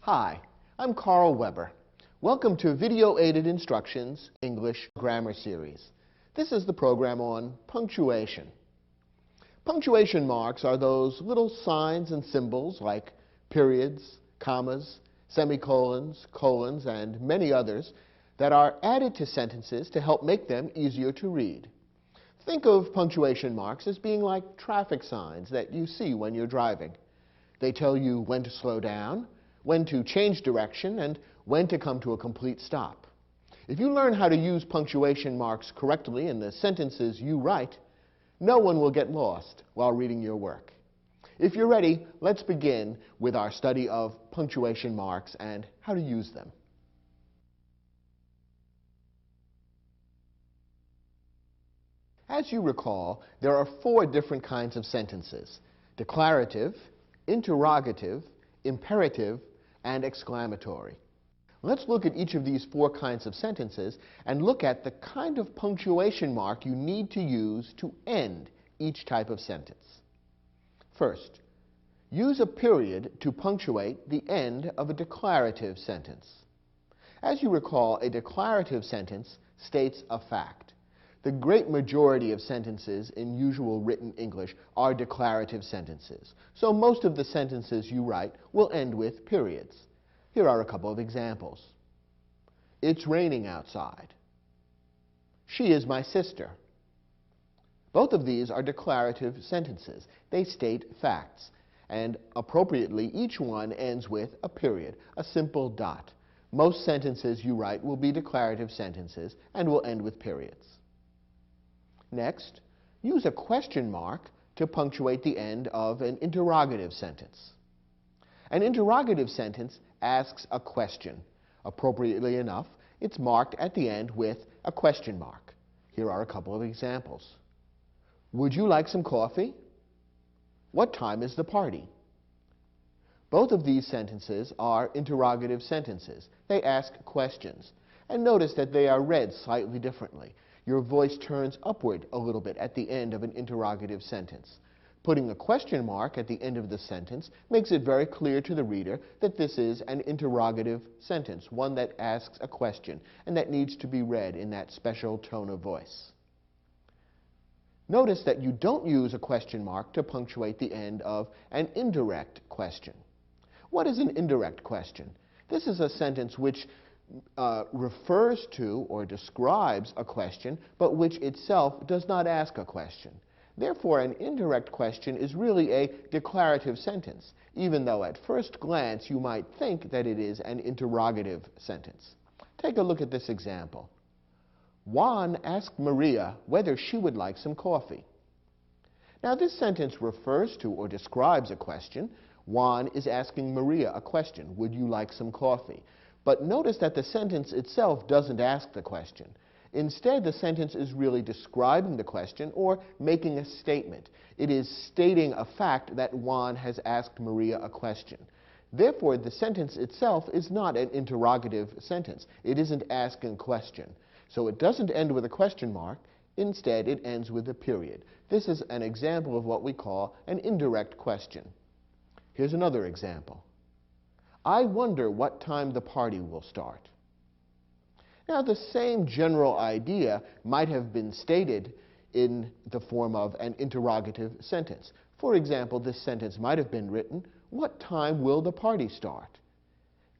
Hi, I'm Carl Weber. Welcome to Video Aided Instructions English Grammar Series. This is the program on punctuation. Punctuation marks are those little signs and symbols like periods, commas, semicolons, colons, and many others that are added to sentences to help make them easier to read. Think of punctuation marks as being like traffic signs that you see when you're driving. They tell you when to slow down, when to change direction, and when to come to a complete stop. If you learn how to use punctuation marks correctly in the sentences you write, no one will get lost while reading your work. If you're ready, let's begin with our study of punctuation marks and how to use them. As you recall, there are 4 different kinds of sentences: declarative, interrogative, imperative, and exclamatory. Let's look at each of these 4 kinds of sentences and look at the kind of punctuation mark you need to use to end each type of sentence. First, use a period to punctuate the end of a declarative sentence. As you recall, a declarative sentence states a fact. The great majority of sentences in usual written English are declarative sentences, so most of the sentences you write will end with periods. Here are a couple of examples. It's raining outside. She is my sister. Both of these are declarative sentences. They state facts, and appropriately each one ends with a period, a simple dot. Most sentences you write will be declarative sentences and will end with periods. Next, use a question mark to punctuate the end of an interrogative sentence. An interrogative sentence asks a question. Appropriately enough, it's marked at the end with a question mark. Here are a couple of examples. Would you like some coffee? What time is the party? Both of these sentences are interrogative sentences. They ask questions. And notice that they are read slightly differently. Your voice turns upward a little bit at the end of an interrogative sentence. Putting a question mark at the end of the sentence makes it very clear to the reader that this is an interrogative sentence, one that asks a question, and that needs to be read in that special tone of voice. Notice that you don't use a question mark to punctuate the end of an indirect question. What is an indirect question? This is a sentence which refers to or describes a question, but which itself does not ask a question. Therefore, an indirect question is really a declarative sentence, even though at first glance you might think that it is an interrogative sentence. Take a look at this example. Juan asked Maria whether she would like some coffee. Now, this sentence refers to or describes a question. Juan is asking Maria a question. Would you like some coffee? But notice that the sentence itself doesn't ask the question. Instead, the sentence is really describing the question or making a statement. It is stating a fact that Juan has asked Maria a question. Therefore, the sentence itself is not an interrogative sentence. It isn't asking a question. So it doesn't end with a question mark. Instead, it ends with a period. This is an example of what we call an indirect question. Here's another example. I wonder what time the party will start. Now, the same general idea might have been stated in the form of an interrogative sentence. For example, this sentence might have been written, what time will the party start?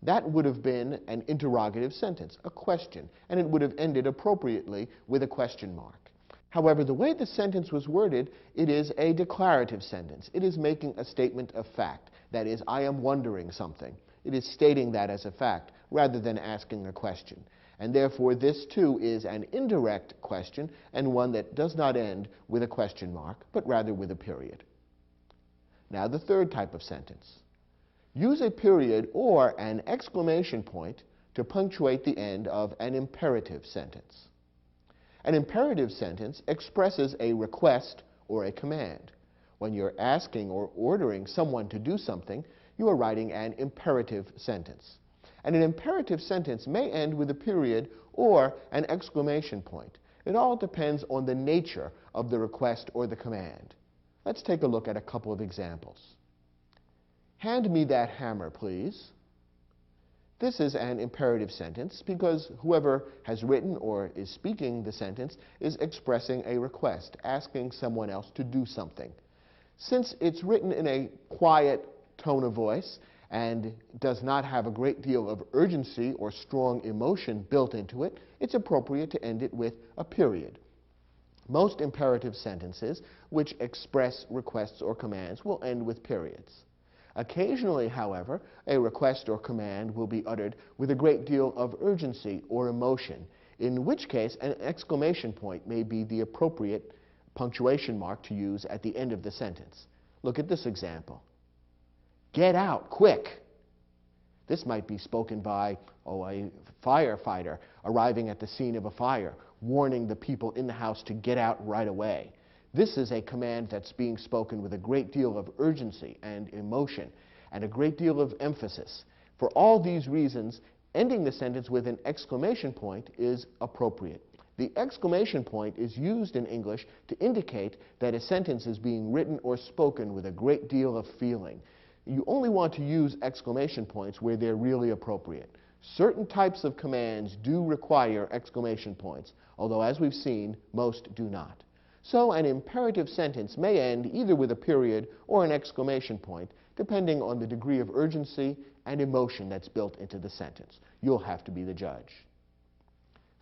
That would have been an interrogative sentence, a question, and it would have ended appropriately with a question mark. However, the way the sentence was worded, it is a declarative sentence. It is making a statement of fact. That is, I am wondering something. It is stating that as a fact rather than asking a question. And therefore, this too is an indirect question and one that does not end with a question mark, but rather with a period. Now, the third type of sentence. Use a period or an exclamation point to punctuate the end of an imperative sentence. An imperative sentence expresses a request or a command. When you're asking or ordering someone to do something, you are writing an imperative sentence. And an imperative sentence may end with a period or an exclamation point. It all depends on the nature of the request or the command. Let's take a look at a couple of examples. Hand me that hammer, please. This is an imperative sentence because whoever has written or is speaking the sentence is expressing a request, asking someone else to do something. Since it's written in a quiet tone of voice and does not have a great deal of urgency or strong emotion built into it, it's appropriate to end it with a period. Most imperative sentences which express requests or commands will end with periods. Occasionally, however, a request or command will be uttered with a great deal of urgency or emotion, in which case an exclamation point may be the appropriate punctuation mark to use at the end of the sentence. Look at this example. Get out, quick! This might be spoken by a firefighter arriving at the scene of a fire, warning the people in the house to get out right away. This is a command that's being spoken with a great deal of urgency and emotion and a great deal of emphasis. For all these reasons, ending the sentence with an exclamation point is appropriate. The exclamation point is used in English to indicate that a sentence is being written or spoken with a great deal of feeling. You only want to use exclamation points where they're really appropriate. Certain types of commands do require exclamation points, although as we've seen, most do not. So an imperative sentence may end either with a period or an exclamation point, depending on the degree of urgency and emotion that's built into the sentence. You'll have to be the judge.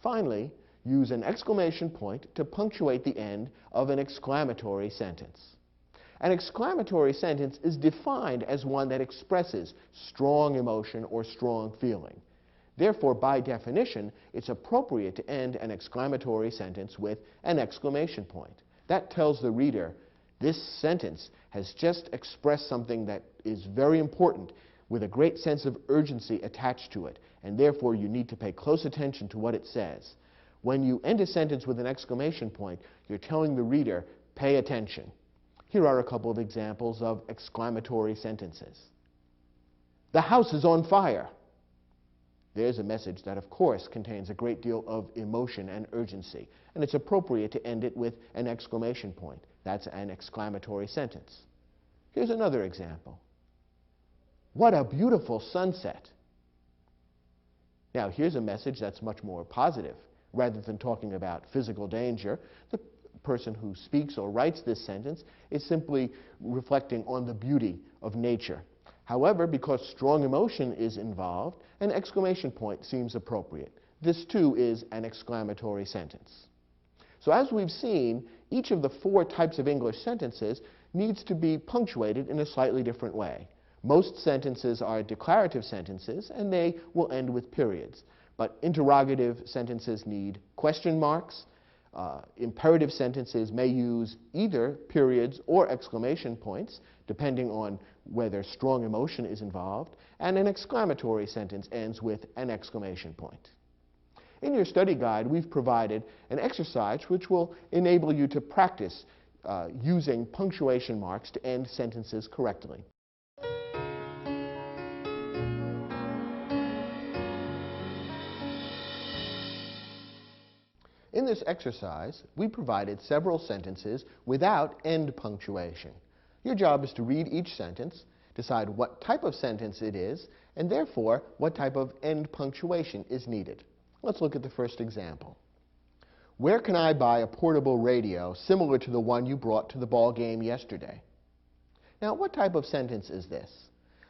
Finally, use an exclamation point to punctuate the end of an exclamatory sentence. An exclamatory sentence is defined as one that expresses strong emotion or strong feeling. Therefore, by definition, it's appropriate to end an exclamatory sentence with an exclamation point. That tells the reader, this sentence has just expressed something that is very important with a great sense of urgency attached to it, and therefore you need to pay close attention to what it says. When you end a sentence with an exclamation point, you're telling the reader, pay attention. Here are a couple of examples of exclamatory sentences. The house is on fire. There's a message that, of course, contains a great deal of emotion and urgency, and it's appropriate to end it with an exclamation point. That's an exclamatory sentence. Here's another example. What a beautiful sunset. Now, here's a message that's much more positive. Rather than talking about physical danger, the person who speaks or writes this sentence is simply reflecting on the beauty of nature. However, because strong emotion is involved, an exclamation point seems appropriate. This, too, is an exclamatory sentence. So as we've seen, each of the four types of English sentences needs to be punctuated in a slightly different way. Most sentences are declarative sentences, and they will end with periods. But interrogative sentences need question marks. Imperative sentences may use either periods or exclamation points, depending on whether strong emotion is involved, and an exclamatory sentence ends with an exclamation point. In your study guide, we've provided an exercise which will enable you to practice using punctuation marks to end sentences correctly. In this exercise, we provided several sentences without end punctuation. Your job is to read each sentence, decide what type of sentence it is, and therefore what type of end punctuation is needed. Let's look at the first example. Where can I buy a portable radio similar to the one you brought to the ball game yesterday? Now, what type of sentence is this?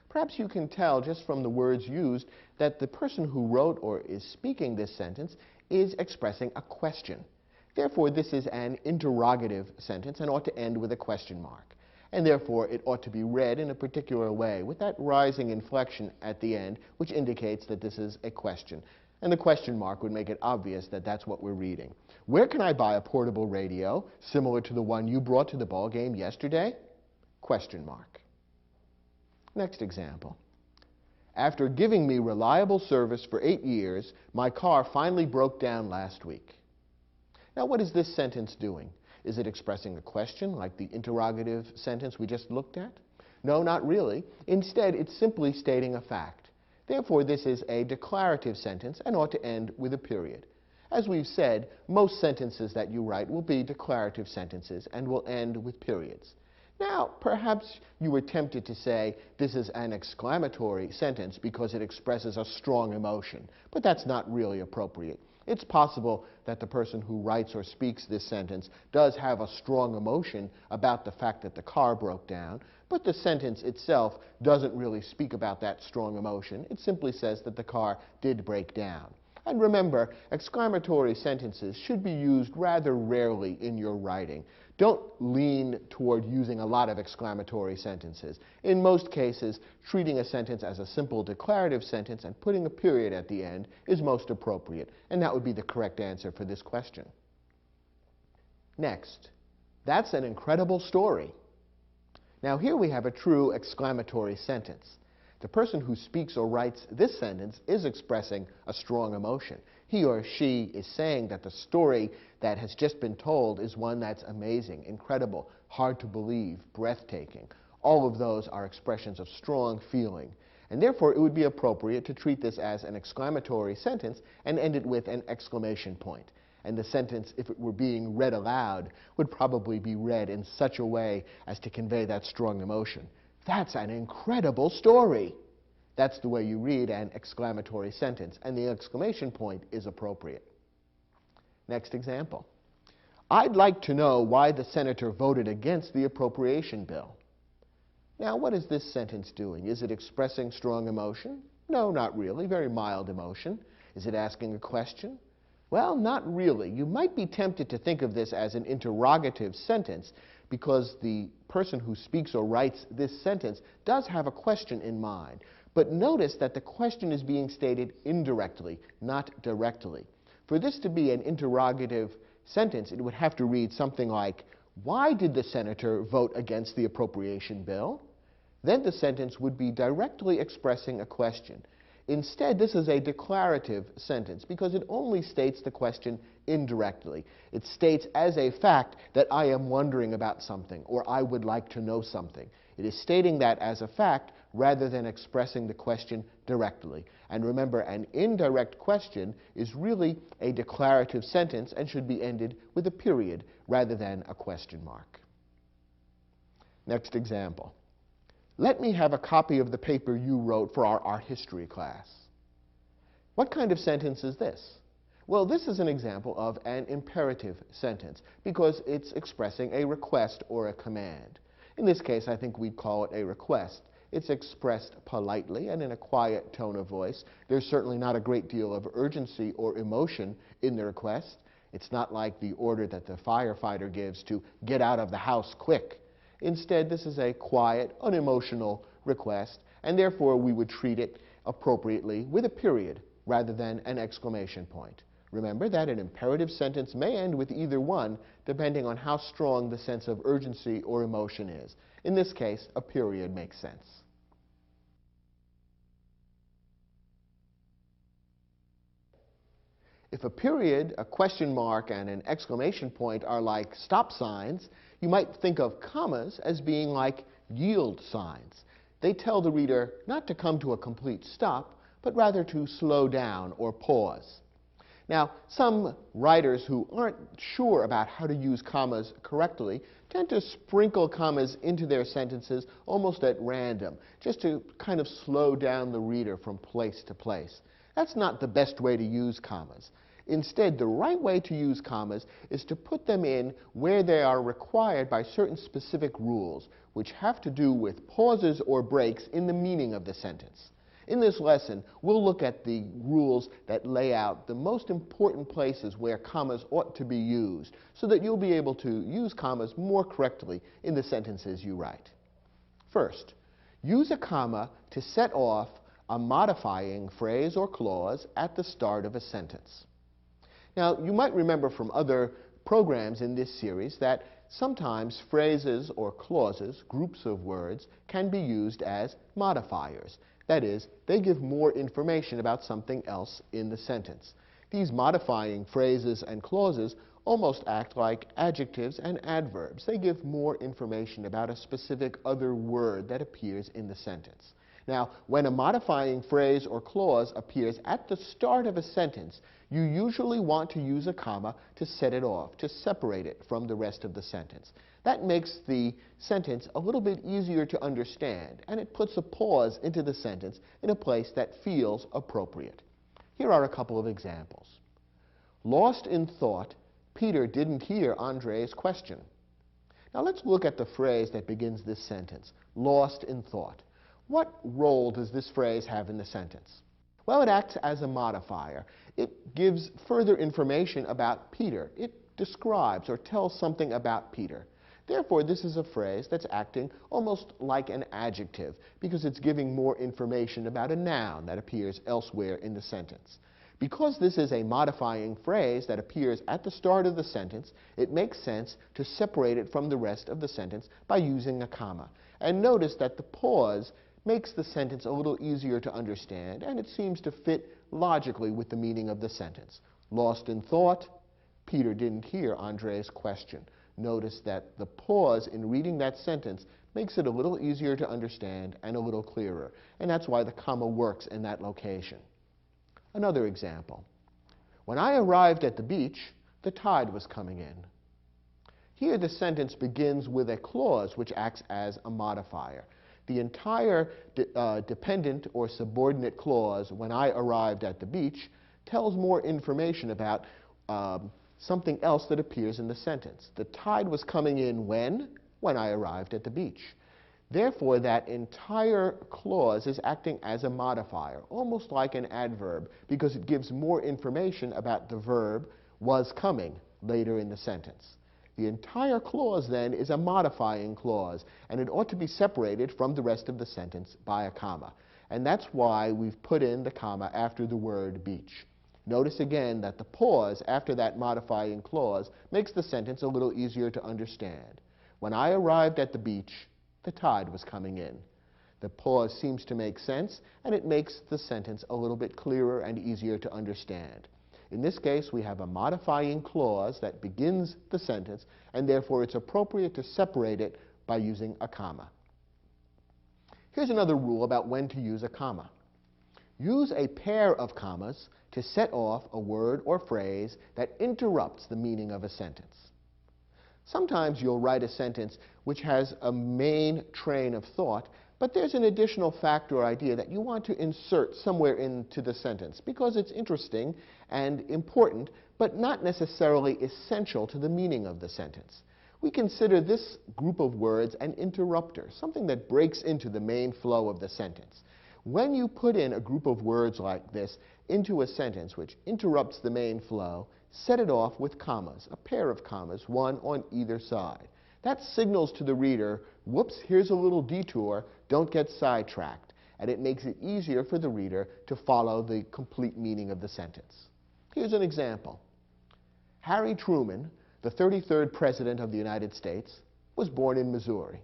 Perhaps you can tell just from the words used that the person who wrote or is speaking this sentence is expressing a question. Therefore, this is an interrogative sentence and ought to end with a question mark. And therefore, it ought to be read in a particular way with that rising inflection at the end, which indicates that this is a question. And the question mark would make it obvious that that's what we're reading. Where can I buy a portable radio similar to the one you brought to the ball game yesterday? Question mark. Next example. After giving me reliable service for 8 years, my car finally broke down last week. Now, what is this sentence doing? Is it expressing a question, like the interrogative sentence we just looked at? No, not really. Instead, it's simply stating a fact. Therefore, this is a declarative sentence and ought to end with a period. As we've said, most sentences that you write will be declarative sentences and will end with periods. Now, perhaps you were tempted to say this is an exclamatory sentence because it expresses a strong emotion, but that's not really appropriate. It's possible that the person who writes or speaks this sentence does have a strong emotion about the fact that the car broke down, but the sentence itself doesn't really speak about that strong emotion. It simply says that the car did break down. And remember, exclamatory sentences should be used rather rarely in your writing. Don't lean toward using a lot of exclamatory sentences. In most cases, treating a sentence as a simple declarative sentence and putting a period at the end is most appropriate, and that would be the correct answer for this question. Next, that's an incredible story. Now here we have a true exclamatory sentence. The person who speaks or writes this sentence is expressing a strong emotion. He or she is saying that the story that has just been told is one that's amazing, incredible, hard to believe, breathtaking. All of those are expressions of strong feeling. And therefore, it would be appropriate to treat this as an exclamatory sentence and end it with an exclamation point. And the sentence, if it were being read aloud, would probably be read in such a way as to convey that strong emotion. That's an incredible story. That's the way you read an exclamatory sentence, and the exclamation point is appropriate. Next example. I'd like to know why the senator voted against the appropriation bill. Now, what is this sentence doing? Is it expressing strong emotion? No, not really. Very mild emotion. Is it asking a question? Well, not really. You might be tempted to think of this as an interrogative sentence because the person who speaks or writes this sentence does have a question in mind. But notice that the question is being stated indirectly, not directly. For this to be an interrogative sentence, it would have to read something like, why did the senator vote against the appropriation bill? Then the sentence would be directly expressing a question. Instead, this is a declarative sentence because it only states the question indirectly. It states as a fact that I am wondering about something or I would like to know something. It is stating that as a fact rather than expressing the question directly. And remember, an indirect question is really a declarative sentence and should be ended with a period rather than a question mark. Next example. Let me have a copy of the paper you wrote for our art history class. What kind of sentence is this? Well, this is an example of an imperative sentence because it's expressing a request or a command. In this case, I think we'd call it a request. It's expressed politely and in a quiet tone of voice. There's certainly not a great deal of urgency or emotion in the request. It's not like the order that the firefighter gives to get out of the house quick. Instead, this is a quiet, unemotional request, and therefore we would treat it appropriately with a period rather than an exclamation point. Remember that an imperative sentence may end with either one, depending on how strong the sense of urgency or emotion is. In this case, a period makes sense. If a period, a question mark, and an exclamation point are like stop signs, you might think of commas as being like yield signs. They tell the reader not to come to a complete stop, but rather to slow down or pause. Now, some writers who aren't sure about how to use commas correctly tend to sprinkle commas into their sentences almost at random, just to kind of slow down the reader from place to place. That's not the best way to use commas. Instead, the right way to use commas is to put them in where they are required by certain specific rules, which have to do with pauses or breaks in the meaning of the sentence. In this lesson, we'll look at the rules that lay out the most important places where commas ought to be used, so that you'll be able to use commas more correctly in the sentences you write. First, use a comma to set off a modifying phrase or clause at the start of a sentence. Now, you might remember from other programs in this series that sometimes phrases or clauses, groups of words, can be used as modifiers. That is, they give more information about something else in the sentence. These modifying phrases and clauses almost act like adjectives and adverbs. They give more information about a specific other word that appears in the sentence. Now, when a modifying phrase or clause appears at the start of a sentence, you usually want to use a comma to set it off, to separate it from the rest of the sentence. That makes the sentence a little bit easier to understand, and it puts a pause into the sentence in a place that feels appropriate. Here are a couple of examples. Lost in thought, Peter didn't hear Andre's question. Now let's look at the phrase that begins this sentence, lost in thought. What role does this phrase have in the sentence? Well, it acts as a modifier. It gives further information about Peter. It describes or tells something about Peter. Therefore, this is a phrase that's acting almost like an adjective because it's giving more information about a noun that appears elsewhere in the sentence. Because this is a modifying phrase that appears at the start of the sentence, it makes sense to separate it from the rest of the sentence by using a comma. And notice that the pause makes the sentence a little easier to understand, and it seems to fit logically with the meaning of the sentence. Lost in thought, Peter didn't hear Andre's question. Notice that the pause in reading that sentence makes it a little easier to understand and a little clearer, and that's why the comma works in that location. Another example. When I arrived at the beach, the tide was coming in. Here the sentence begins with a clause which acts as a modifier. The entire dependent or subordinate clause, when I arrived at the beach, tells more information about something else that appears in the sentence. The tide was coming in when? When I arrived at the beach. Therefore, that entire clause is acting as a modifier, almost like an adverb, because it gives more information about the verb was coming later in the sentence. The entire clause, then, is a modifying clause, and it ought to be separated from the rest of the sentence by a comma. And that's why we've put in the comma after the word beach. Notice again that the pause after that modifying clause makes the sentence a little easier to understand. When I arrived at the beach, the tide was coming in. The pause seems to make sense, and it makes the sentence a little bit clearer and easier to understand. In this case, we have a modifying clause that begins the sentence, and therefore it's appropriate to separate it by using a comma. Here's another rule about when to use a comma. Use a pair of commas to set off a word or phrase that interrupts the meaning of a sentence. Sometimes you'll write a sentence which has a main train of thought, but there's an additional fact or idea that you want to insert somewhere into the sentence because it's interesting and important, but not necessarily essential to the meaning of the sentence. We consider this group of words an interrupter, something that breaks into the main flow of the sentence. When you put in a group of words like this into a sentence which interrupts the main flow, set it off with commas, a pair of commas, one on either side. That signals to the reader, whoops, here's a little detour, don't get sidetracked, and it makes it easier for the reader to follow the complete meaning of the sentence. Here's an example. Harry Truman, the 33rd President of the United States, was born in Missouri.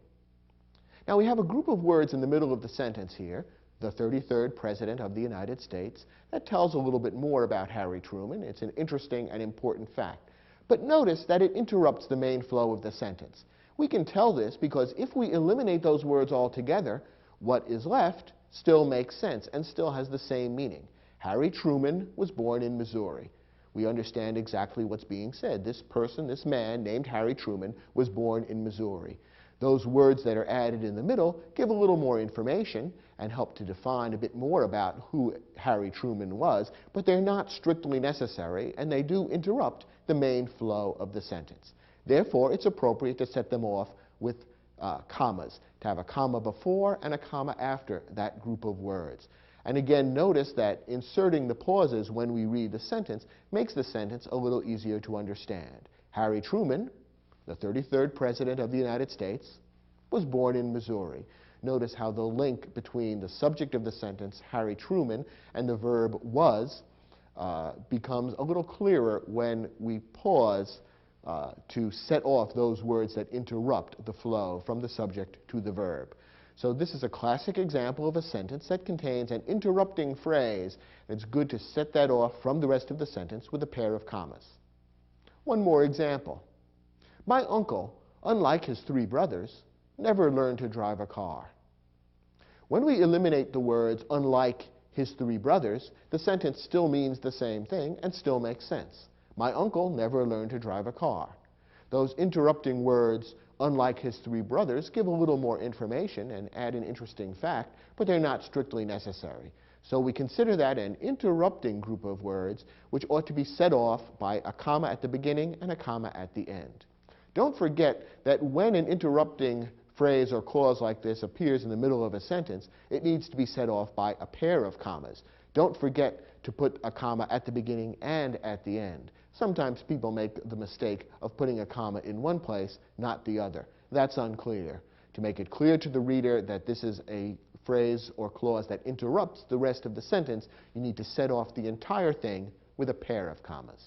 Now we have a group of words in the middle of the sentence here, the 33rd President of the United States, that tells a little bit more about Harry Truman. It's an interesting and important fact. But notice that it interrupts the main flow of the sentence. We can tell this because if we eliminate those words altogether, what is left still makes sense and still has the same meaning. Harry Truman was born in Missouri. We understand exactly what's being said. This person, this man named Harry Truman, was born in Missouri. Those words that are added in the middle give a little more information and help to define a bit more about who Harry Truman was, but they're not strictly necessary, and they do interrupt the main flow of the sentence. Therefore, it's appropriate to set them off with commas, to have a comma before and a comma after that group of words. And again, notice that inserting the pauses when we read the sentence makes the sentence a little easier to understand. Harry Truman, the 33rd President of the United States, was born in Missouri. Notice how the link between the subject of the sentence, Harry Truman, and the verb was becomes a little clearer when we pause to set off those words that interrupt the flow from the subject to the verb. So this is a classic example of a sentence that contains an interrupting phrase. It's good to set that off from the rest of the sentence with a pair of commas. One more example. My uncle, unlike his three brothers, never learned to drive a car. When we eliminate the words unlike his three brothers, the sentence still means the same thing and still makes sense. My uncle never learned to drive a car. Those interrupting words, unlike his three brothers, give a little more information and add an interesting fact, but they're not strictly necessary. So we consider that an interrupting group of words which ought to be set off by a comma at the beginning and a comma at the end. Don't forget that when an interrupting phrase or clause like this appears in the middle of a sentence, it needs to be set off by a pair of commas. Don't forget to put a comma at the beginning and at the end. Sometimes people make the mistake of putting a comma in one place, not the other. That's unclear. To make it clear to the reader that this is a phrase or clause that interrupts the rest of the sentence, you need to set off the entire thing with a pair of commas.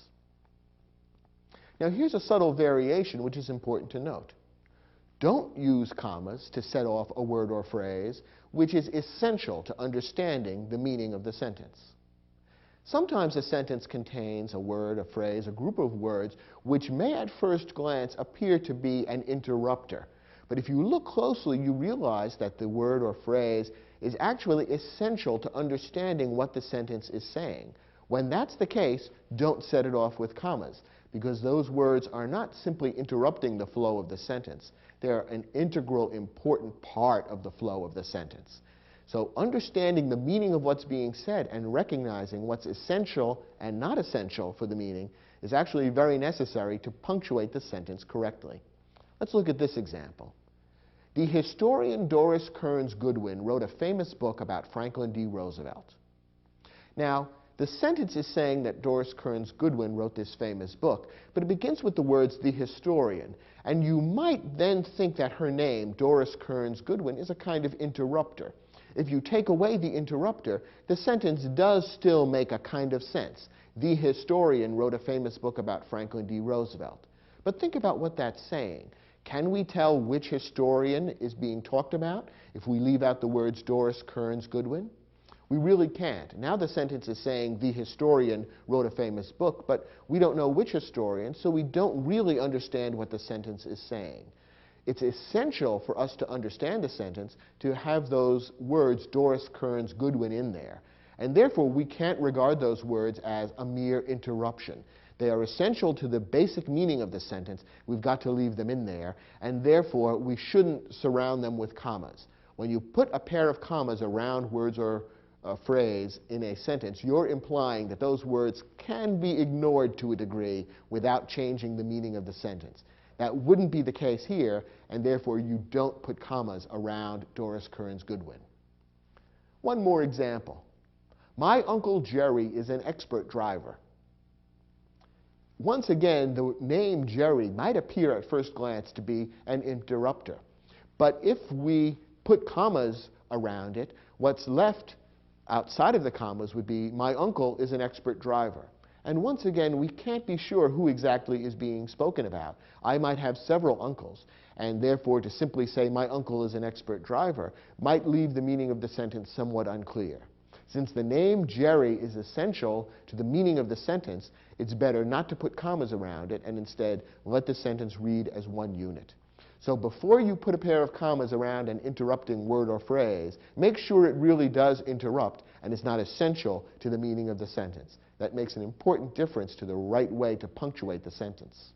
Now here's a subtle variation which is important to note. Don't use commas to set off a word or phrase which is essential to understanding the meaning of the sentence. Sometimes a sentence contains a word, a phrase, a group of words which may at first glance appear to be an interrupter. But if you look closely, you realize that the word or phrase is actually essential to understanding what the sentence is saying. When that's the case, don't set it off with commas, because those words are not simply interrupting the flow of the sentence. They're an integral, important part of the flow of the sentence. So understanding the meaning of what's being said and recognizing what's essential and not essential for the meaning is actually very necessary to punctuate the sentence correctly. Let's look at this example. The historian Doris Kearns Goodwin wrote a famous book about Franklin D. Roosevelt. Now, the sentence is saying that Doris Kearns Goodwin wrote this famous book, but it begins with the words, the historian, and you might then think that her name, Doris Kearns Goodwin, is a kind of interrupter. If you take away the interrupter, the sentence does still make a kind of sense. The historian wrote a famous book about Franklin D. Roosevelt. But think about what that's saying. Can we tell which historian is being talked about if we leave out the words Doris Kearns Goodwin? We really can't. Now the sentence is saying the historian wrote a famous book, but we don't know which historian, so we don't really understand what the sentence is saying. It's essential for us to understand the sentence to have those words Doris Kearns Goodwin in there. And therefore, we can't regard those words as a mere interruption. They are essential to the basic meaning of the sentence. We've got to leave them in there, and therefore we shouldn't surround them with commas. When you put a pair of commas around words or a phrase in a sentence, you're implying that those words can be ignored to a degree without changing the meaning of the sentence. That wouldn't be the case here, and therefore you don't put commas around Doris Kearns Goodwin. One more example. My Uncle Jerry is an expert driver. Once again, the name Jerry might appear at first glance to be an interrupter. But if we put commas around it, what's left outside of the commas would be, my uncle is an expert driver. And once again, we can't be sure who exactly is being spoken about. I might have several uncles, and therefore to simply say my uncle is an expert driver might leave the meaning of the sentence somewhat unclear. Since the name Jerry is essential to the meaning of the sentence, it's better not to put commas around it and instead let the sentence read as one unit. So before you put a pair of commas around an interrupting word or phrase, make sure it really does interrupt and is not essential to the meaning of the sentence. That makes an important difference to the right way to punctuate the sentence.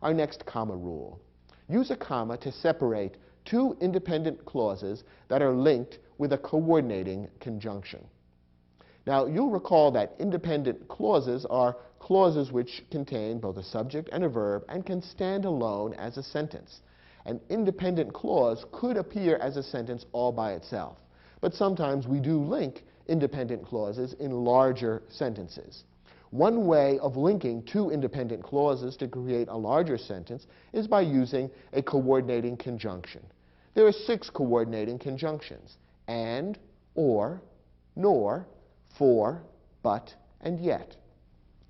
Our next comma rule. Use a comma to separate two independent clauses that are linked with a coordinating conjunction. Now, you'll recall that independent clauses are clauses which contain both a subject and a verb and can stand alone as a sentence. An independent clause could appear as a sentence all by itself, but sometimes we do link independent clauses in larger sentences. One way of linking two independent clauses to create a larger sentence is by using a coordinating conjunction. There are 6 coordinating conjunctions: and, or, nor, for, but, and yet.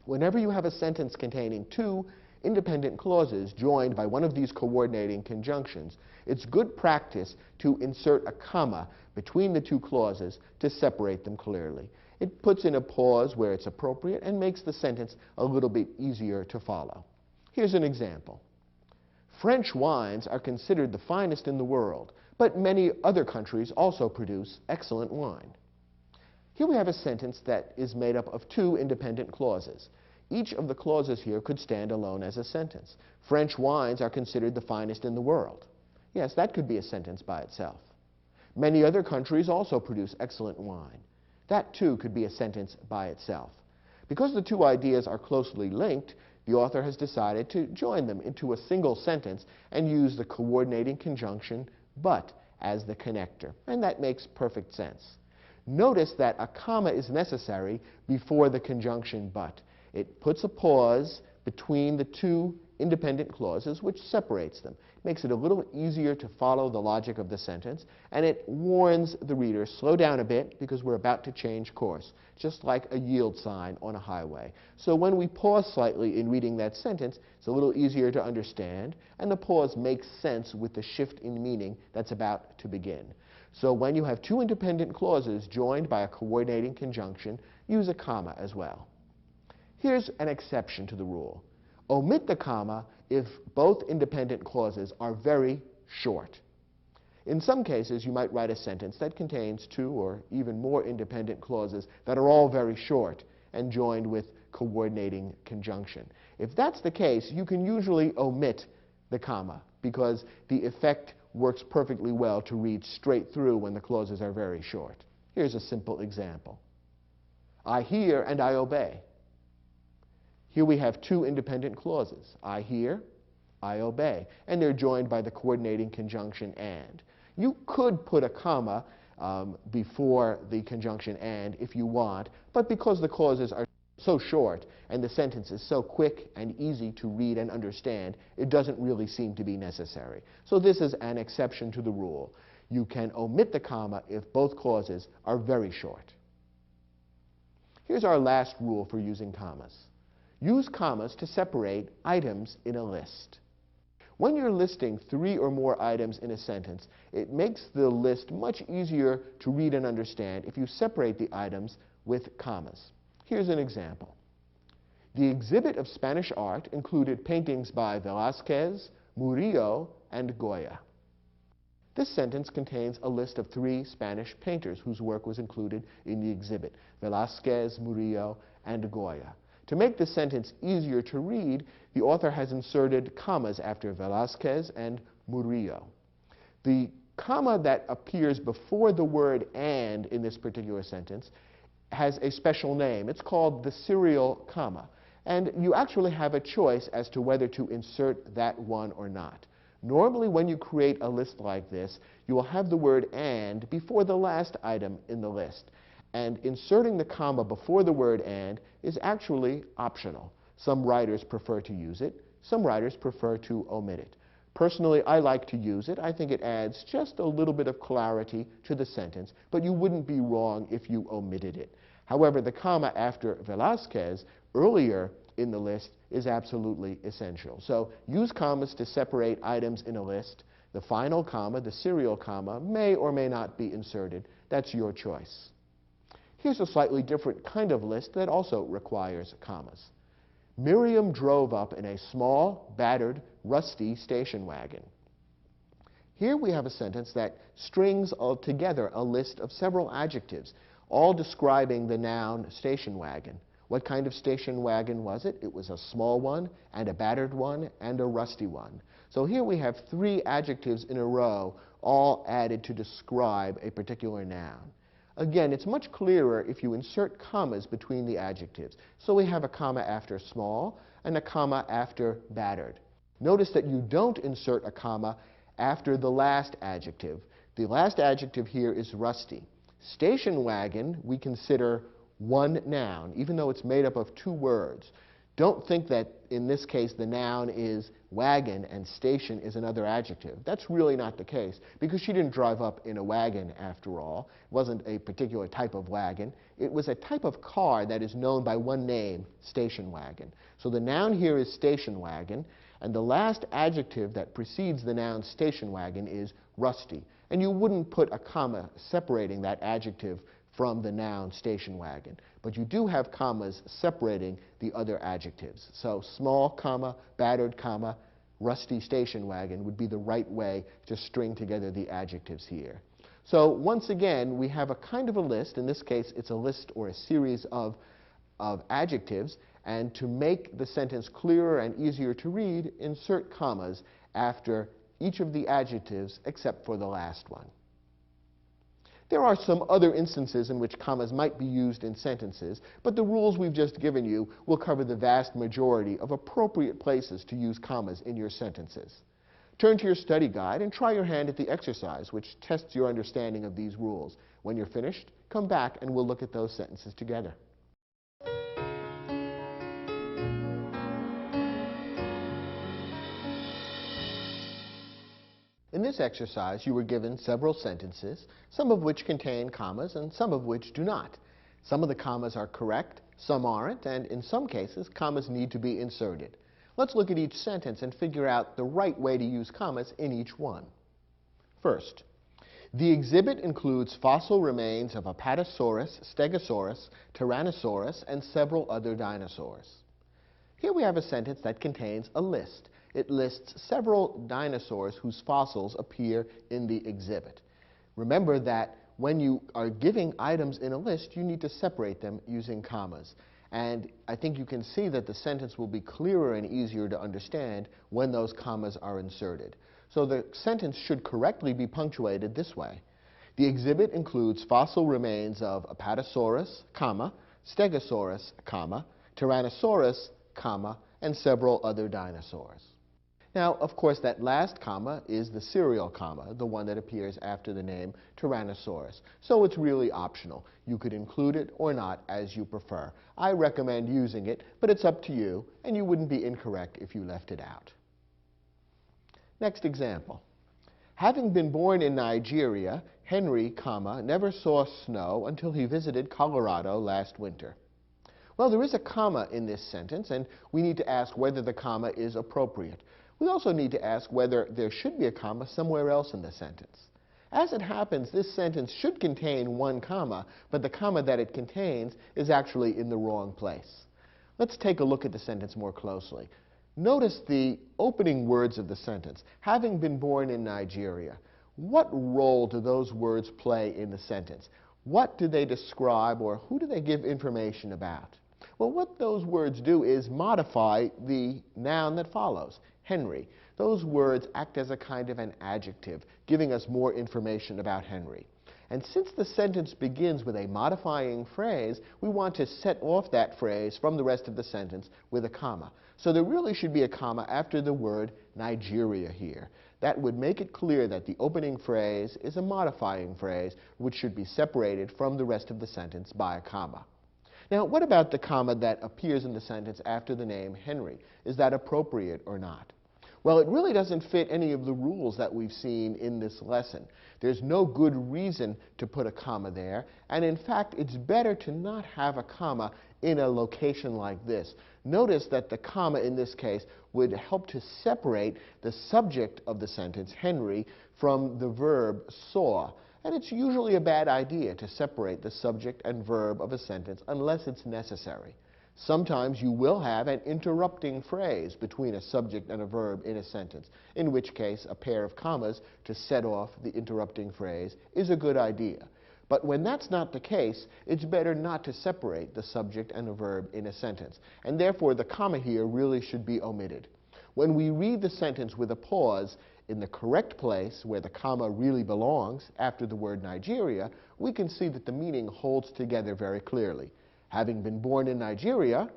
Whenever you have a sentence containing 2 independent clauses joined by one of these coordinating conjunctions, it's good practice to insert a comma between the 2 clauses to separate them clearly. It puts in a pause where it's appropriate and makes the sentence a little bit easier to follow. Here's an example. French wines are considered the finest in the world, But many other countries also produce excellent wine. Here we have a sentence that is made up of two independent clauses. Each of the clauses here could stand alone as a sentence. French wines are considered the finest in the world. Yes, that could be a sentence by itself. Many other countries also produce excellent wine. That too could be a sentence by itself. Because the two ideas are closely linked, the author has decided to join them into a single sentence and use the coordinating conjunction but as the connector. And that makes perfect sense. Notice that a comma is necessary before the conjunction but. It puts a pause between the two independent clauses, which separates them. It makes it a little easier to follow the logic of the sentence, and it warns the reader, slow down a bit because we're about to change course, just like a yield sign on a highway. So when we pause slightly in reading that sentence, it's a little easier to understand, and the pause makes sense with the shift in meaning that's about to begin. So when you have two independent clauses joined by a coordinating conjunction, use a comma as well. Here's an exception to the rule. Omit the comma if both independent clauses are very short. In some cases, you might write a sentence that contains two or even more independent clauses that are all very short and joined with coordinating conjunction. If that's the case, you can usually omit the comma because the effect works perfectly well to read straight through when the clauses are very short. Here's a simple example. I hear and I obey. Here we have two independent clauses. I hear, I obey. And they're joined by the coordinating conjunction and. You could put a comma before the conjunction and if you want, but because the clauses are so short and the sentence is so quick and easy to read and understand, it doesn't really seem to be necessary. So this is an exception to the rule. You can omit the comma if both clauses are very short. Here's our last rule for using commas. Use commas to separate items in a list. When you're listing three or more items in a sentence, it makes the list much easier to read and understand if you separate the items with commas. Here's an example. The exhibit of Spanish art included paintings by Velázquez, Murillo, and Goya. This sentence contains a list of three Spanish painters whose work was included in the exhibit: Velázquez, Murillo, and Goya. To make the sentence easier to read, the author has inserted commas after Velázquez and Murillo. The comma that appears before the word and in this particular sentence has a special name. It's called the serial comma. And you actually have a choice as to whether to insert that one or not. Normally, when you create a list like this, you will have the word and before the last item in the list. And inserting the comma before the word and is actually optional. Some writers prefer to use it. Some writers prefer to omit it. Personally, I like to use it. I think it adds just a little bit of clarity to the sentence, but you wouldn't be wrong if you omitted it. However, the comma after Velázquez earlier in the list is absolutely essential. So use commas to separate items in a list. The final comma, the serial comma, may or may not be inserted. That's your choice. Here's a slightly different kind of list that also requires commas. Miriam drove up in a small, battered, rusty station wagon. Here we have a sentence that strings together a list of several adjectives, all describing the noun station wagon. What kind of station wagon was it? It was a small one, and a battered one, and a rusty one. So here we have three adjectives in a row, all added to describe a particular noun. Again, it's much clearer if you insert commas between the adjectives. So we have a comma after small and a comma after battered. Notice that you don't insert a comma after the last adjective. The last adjective here is rusty. Station wagon we consider one noun, even though it's made up of two words. Don't think that in this case the noun is wagon and station is another adjective. That's really not the case, because she didn't drive up in a wagon after all. It wasn't a particular type of wagon. It was a type of car that is known by one name, station wagon. So the noun here is station wagon, and the last adjective that precedes the noun station wagon is rusty. And you wouldn't put a comma separating that adjective from the noun station wagon. But you do have commas separating the other adjectives. So small comma, battered comma, rusty station wagon would be the right way to string together the adjectives here. So once again, we have a kind of a list. In this case, it's a list or a series of adjectives. And to make the sentence clearer and easier to read, insert commas after each of the adjectives except for the last one. There are some other instances in which commas might be used in sentences, but the rules we've just given you will cover the vast majority of appropriate places to use commas in your sentences. Turn to your study guide and try your hand at the exercise, which tests your understanding of these rules. When you're finished, come back and we'll look at those sentences together. In this exercise, you were given several sentences, some of which contain commas and some of which do not. Some of the commas are correct, some aren't, and in some cases, commas need to be inserted. Let's look at each sentence and figure out the right way to use commas in each one. First, the exhibit includes fossil remains of Apatosaurus, Stegosaurus, Tyrannosaurus, and several other dinosaurs. Here we have a sentence that contains a list. It lists several dinosaurs whose fossils appear in the exhibit. Remember that when you are giving items in a list, you need to separate them using commas. And I think you can see that the sentence will be clearer and easier to understand when those commas are inserted. So the sentence should correctly be punctuated this way. The exhibit includes fossil remains of Apatosaurus, comma, Stegosaurus, comma, Tyrannosaurus, comma, and several other dinosaurs. Now, of course, that last comma is the serial comma, the one that appears after the name Tyrannosaurus. So it's really optional. You could include it or not as you prefer. I recommend using it, but it's up to you, and you wouldn't be incorrect if you left it out. Next example. Having been born in Nigeria, Henry, comma, never saw snow until he visited Colorado last winter. Well, there is a comma in this sentence, and we need to ask whether the comma is appropriate. We also need to ask whether there should be a comma somewhere else in the sentence. As it happens, this sentence should contain one comma, but the comma that it contains is actually in the wrong place. Let's take a look at the sentence more closely. Notice the opening words of the sentence. Having been born in Nigeria. What role do those words play in the sentence? What do they describe, or who do they give information about? Well, what those words do is modify the noun that follows, Henry. Those words act as a kind of an adjective, giving us more information about Henry. And since the sentence begins with a modifying phrase, we want to set off that phrase from the rest of the sentence with a comma. So there really should be a comma after the word Nigeria here. That would make it clear that the opening phrase is a modifying phrase, which should be separated from the rest of the sentence by a comma. Now, what about the comma that appears in the sentence after the name Henry? Is that appropriate or not? Well, it really doesn't fit any of the rules that we've seen in this lesson. There's no good reason to put a comma there, and in fact, it's better to not have a comma in a location like this. Notice that the comma in this case would help to separate the subject of the sentence, Henry, from the verb saw. And it's usually a bad idea to separate the subject and verb of a sentence unless it's necessary. Sometimes you will have an interrupting phrase between a subject and a verb in a sentence, in which case a pair of commas to set off the interrupting phrase is a good idea. But when that's not the case, it's better not to separate the subject and a verb in a sentence, and therefore the comma here really should be omitted. When we read the sentence with a pause in the correct place where the comma really belongs after the word Nigeria, we can see that the meaning holds together very clearly. Having been born in Nigeria,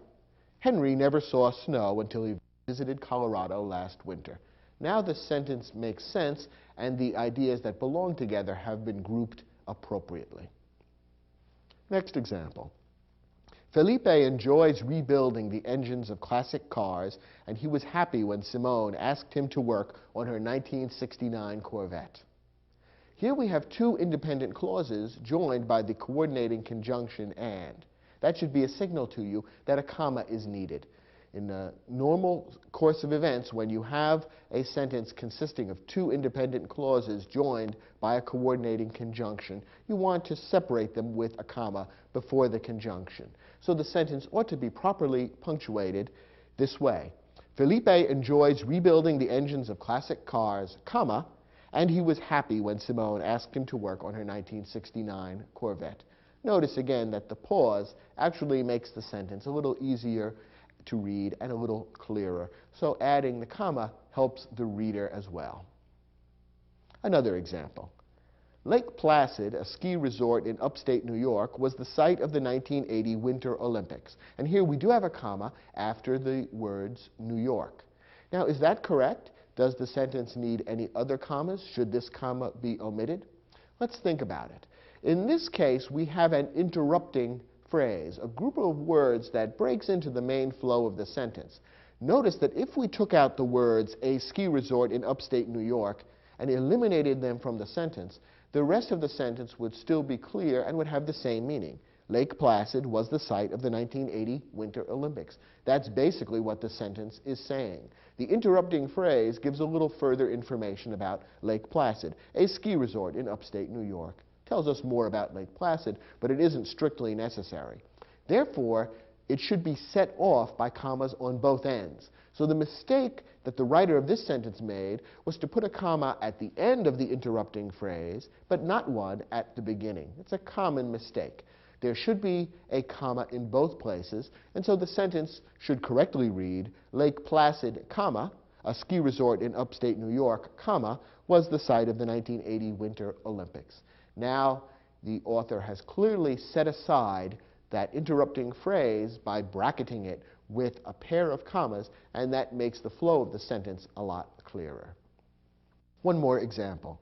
Henry never saw snow until he visited Colorado last winter. Now the sentence makes sense, and the ideas that belong together have been grouped appropriately. Next example. Felipe enjoys rebuilding the engines of classic cars, and he was happy when Simone asked him to work on her 1969 Corvette. Here we have two independent clauses joined by the coordinating conjunction and. That should be a signal to you that a comma is needed. In the normal course of events, when you have a sentence consisting of two independent clauses joined by a coordinating conjunction, you want to separate them with a comma before the conjunction. So the sentence ought to be properly punctuated this way. Felipe enjoys rebuilding the engines of classic cars, comma, and he was happy when Simone asked him to work on her 1969 Corvette. Notice again that the pause actually makes the sentence a little easier to read and a little clearer. So adding the comma helps the reader as well. Another example. Lake Placid, a ski resort in upstate New York, was the site of the 1980 Winter Olympics. And here we do have a comma after the words New York. Now, is that correct? Does the sentence need any other commas? Should this comma be omitted? Let's think about it. In this case, we have an interrupting phrase, a group of words that breaks into the main flow of the sentence. Notice that if we took out the words a ski resort in upstate New York and eliminated them from the sentence, the rest of the sentence would still be clear and would have the same meaning. Lake Placid was the site of the 1980 Winter Olympics. That's basically what the sentence is saying. The interrupting phrase gives a little further information about Lake Placid, a ski resort in upstate New York. Tells us more about Lake Placid, but it isn't strictly necessary. Therefore, it should be set off by commas on both ends. So the mistake that the writer of this sentence made was to put a comma at the end of the interrupting phrase, but not one at the beginning. It's a common mistake. There should be a comma in both places, and so the sentence should correctly read, Lake Placid, comma, a ski resort in upstate New York, comma, was the site of the 1980 Winter Olympics. Now, the author has clearly set aside that interrupting phrase by bracketing it with a pair of commas, and that makes the flow of the sentence a lot clearer. One more example.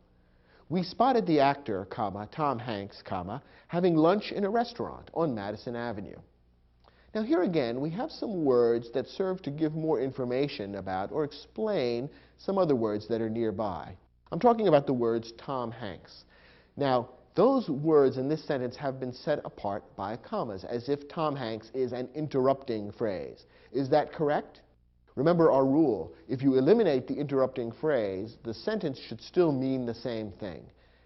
We spotted the actor, comma, Tom Hanks, comma, having lunch in a restaurant on Madison Avenue. Now here again, we have some words that serve to give more information about or explain some other words that are nearby. I'm talking about the words Tom Hanks. Now, those words in this sentence have been set apart by commas, as if Tom Hanks is an interrupting phrase. Is that correct? Remember our rule. If you eliminate the interrupting phrase, the sentence should still mean the same thing.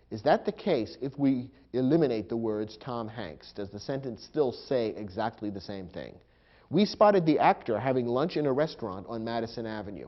Is that the case if we eliminate the words Tom Hanks? Does the sentence still say exactly the same thing? We spotted the actor having lunch in a restaurant on Madison Avenue.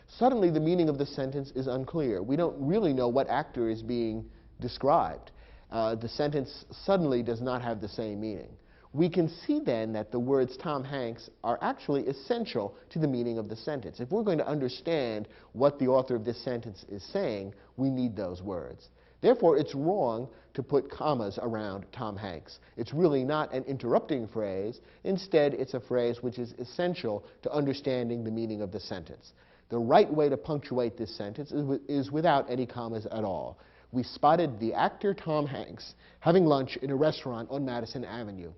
Suddenly, the meaning of the sentence is unclear. We don't really know what actor is being described. The sentence suddenly does not have the same meaning. We can see then that the words Tom Hanks are actually essential to the meaning of the sentence. If we're going to understand what the author of this sentence is saying, we need those words. Therefore, it's wrong to put commas around Tom Hanks. It's really not an interrupting phrase. Instead, it's a phrase which is essential to understanding the meaning of the sentence. The right way to punctuate this sentence is without any commas at all. We spotted the actor Tom Hanks having lunch in a restaurant on Madison Avenue.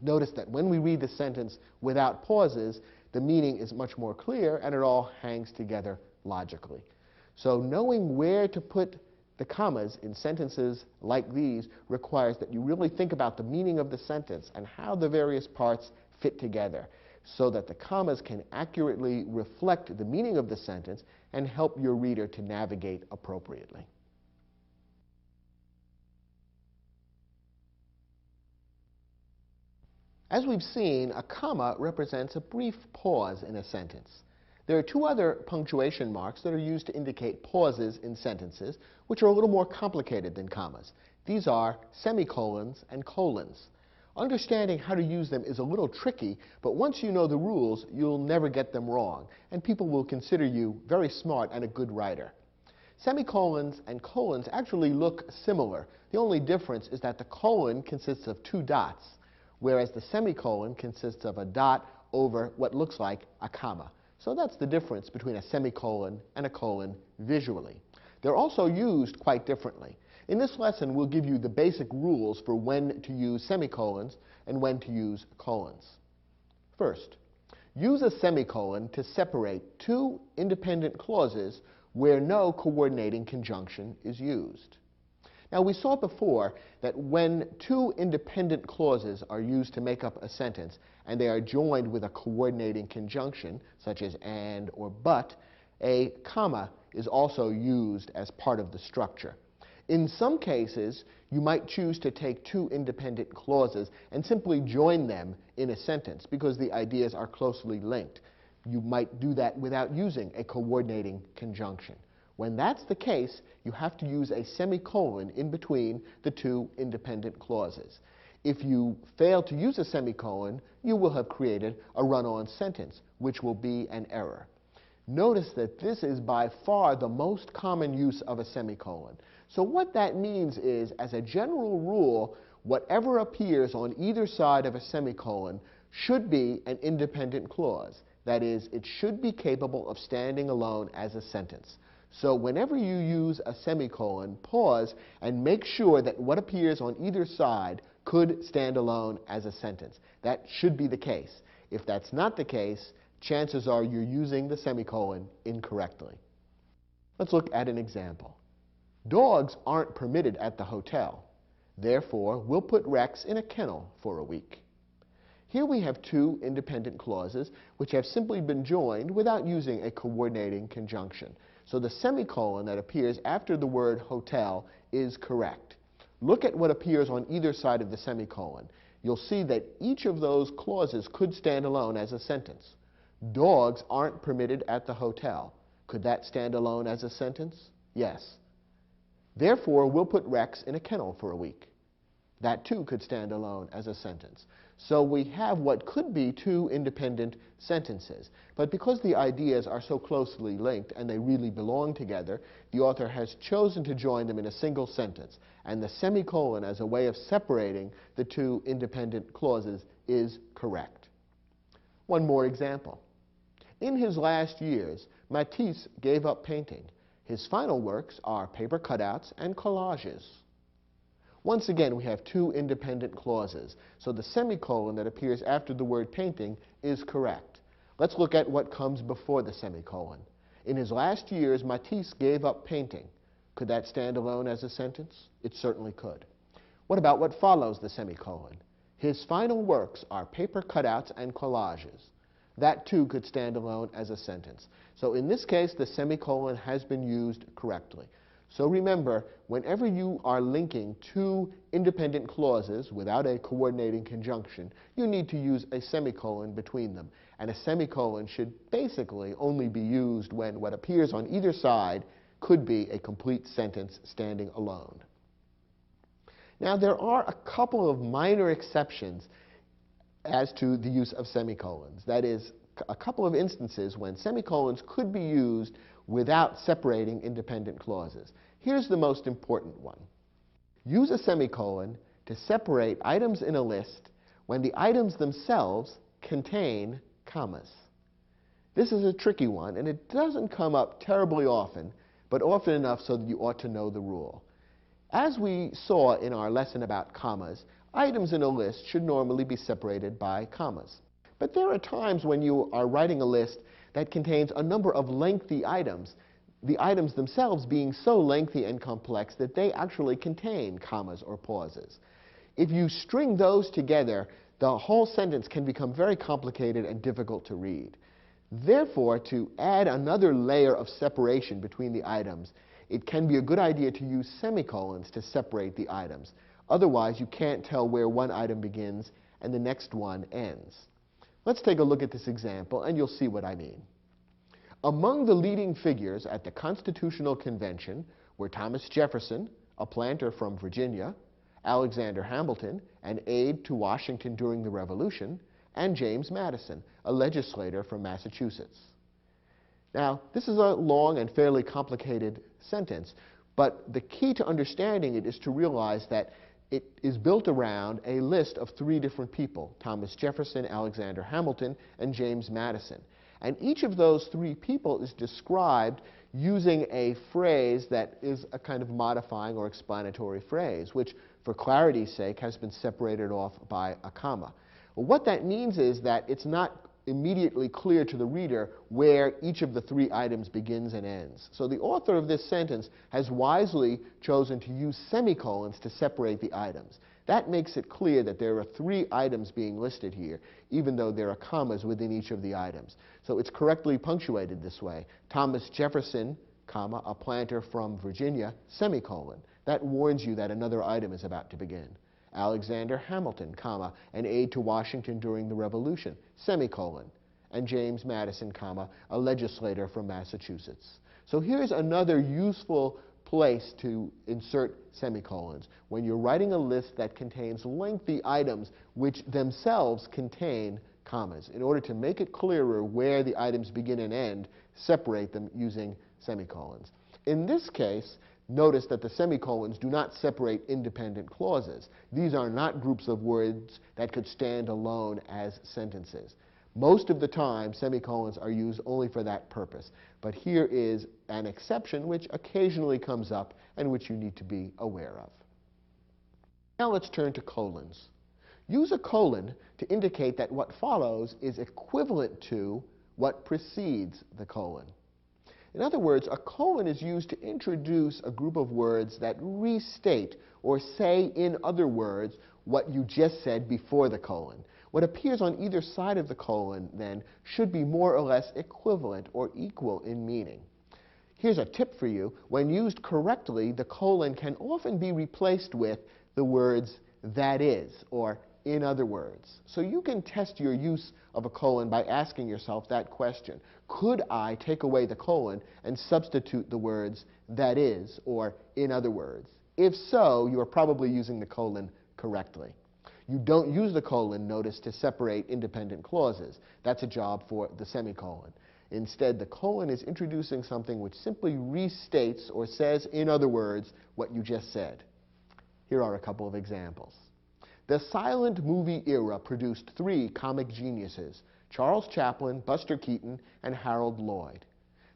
Notice that when we read the sentence without pauses, the meaning is much more clear and it all hangs together logically. So knowing where to put the commas in sentences like these requires that you really think about the meaning of the sentence and how the various parts fit together so that the commas can accurately reflect the meaning of the sentence and help your reader to navigate appropriately. As we've seen, a comma represents a brief pause in a sentence. There are two other punctuation marks that are used to indicate pauses in sentences, which are a little more complicated than commas. These are semicolons and colons. Understanding how to use them is a little tricky, but once you know the rules, you'll never get them wrong, and people will consider you very smart and a good writer. Semicolons and colons actually look similar. The only difference is that the colon consists of two dots, whereas the semicolon consists of a dot over what looks like a comma. So that's the difference between a semicolon and a colon visually. They're also used quite differently. In this lesson, we'll give you the basic rules for when to use semicolons and when to use colons. First, use a semicolon to separate two independent clauses where no coordinating conjunction is used. Now, we saw before that when two independent clauses are used to make up a sentence and they are joined with a coordinating conjunction, such as and or but, a comma is also used as part of the structure. In some cases, you might choose to take two independent clauses and simply join them in a sentence because the ideas are closely linked. you might do that without using a coordinating conjunction. When that's the case, you have to use a semicolon in between the two independent clauses. If you fail to use a semicolon, you will have created a run-on sentence, which will be an error. Notice that this is by far the most common use of a semicolon. So what that means is, as a general rule, whatever appears on either side of a semicolon should be an independent clause. That is, it should be capable of standing alone as a sentence. So whenever you use a semicolon, pause and make sure that what appears on either side could stand alone as a sentence. That should be the case. If that's not the case, chances are you're using the semicolon incorrectly. Let's look at an example. Dogs aren't permitted at the hotel. Therefore, we'll put Rex in a kennel for a week. Here we have two independent clauses which have simply been joined without using a coordinating conjunction. So the semicolon that appears after the word hotel is correct. Look at what appears on either side of the semicolon. You'll see that each of those clauses could stand alone as a sentence. Dogs aren't permitted at the hotel. Could that stand alone as a sentence? Yes. Therefore, we'll put Rex in a kennel for a week. That too could stand alone as a sentence. So we have what could be two independent sentences. But because the ideas are so closely linked and they really belong together, the author has chosen to join them in a single sentence. And the semicolon as a way of separating the two independent clauses is correct. One more example. In his last years, Matisse gave up painting. His final works are paper cutouts and collages. Once again, we have two independent clauses, so the semicolon that appears after the word painting is correct. Let's look at what comes before the semicolon. In his last years, Matisse gave up painting. Could that stand alone as a sentence? It certainly could. What about what follows the semicolon? His final works are paper cutouts and collages. That too could stand alone as a sentence. So in this case, the semicolon has been used correctly. So remember, whenever you are linking two independent clauses without a coordinating conjunction, you need to use a semicolon between them. And a semicolon should basically only be used when what appears on either side could be a complete sentence standing alone. Now, there are a couple of minor exceptions as to the use of semicolons. That is, a couple of instances when semicolons could be used without separating independent clauses. Here's the most important one. Use a semicolon to separate items in a list when the items themselves contain commas. This is a tricky one, and it doesn't come up terribly often, but often enough so that you ought to know the rule. As we saw in our lesson about commas, items in a list should normally be separated by commas. But there are times when you are writing a list that contains a number of lengthy items, the items themselves being so lengthy and complex that they actually contain commas or pauses. If you string those together, the whole sentence can become very complicated and difficult to read. Therefore, to add another layer of separation between the items, it can be a good idea to use semicolons to separate the items. Otherwise, you can't tell where one item begins and the next one ends. Let's take a look at this example, and you'll see what I mean. Among the leading figures at the Constitutional Convention were Thomas Jefferson, a planter from Virginia, Alexander Hamilton, an aide to Washington during the Revolution, and James Madison, a legislator from Massachusetts. Now, this is a long and fairly complicated sentence, but the key to understanding it is to realize that it is built around a list of three different people: Thomas Jefferson, Alexander Hamilton, and James Madison. And each of those three people is described using a phrase that is a kind of modifying or explanatory phrase, which, for clarity's sake, has been separated off by a comma. Well, what that means is that it's not immediately clear to the reader where each of the three items begins and ends. So the author of this sentence has wisely chosen to use semicolons to separate the items. That makes it clear that there are three items being listed here, even though there are commas within each of the items. So it's correctly punctuated this way: Thomas Jefferson, comma, a planter from Virginia, semicolon. That warns you that another item is about to begin. Alexander Hamilton, comma, an aide to Washington during the Revolution, semicolon. and James Madison, comma, a legislator from Massachusetts. So here's another useful place to insert semicolons when you're writing a list that contains lengthy items which themselves contain commas. In order to make it clearer where the items begin and end, separate them using semicolons. In this case, notice that the semicolons do not separate independent clauses. These are not groups of words that could stand alone as sentences. Most of the time, semicolons are used only for that purpose. But here is an exception which occasionally comes up and which you need to be aware of. Now let's turn to colons. Use a colon to indicate that what follows is equivalent to what precedes the colon. In other words, a colon is used to introduce a group of words that restate or say in other words what you just said before the colon. What appears on either side of the colon, then, should be more or less equivalent or equal in meaning. Here's a tip for you. When used correctly, the colon can often be replaced with the words that is, or in other words. So you can test your use of a colon by asking yourself that question. Could I take away the colon and substitute the words that is, or in other words? If so, you are probably using the colon correctly. You don't use the colon, notice, to separate independent clauses. That's a job for the semicolon. Instead, the colon is introducing something which simply restates or says, in other words, what you just said. Here are a couple of examples. The silent movie era produced three comic geniuses: Charles Chaplin, Buster Keaton, and Harold Lloyd.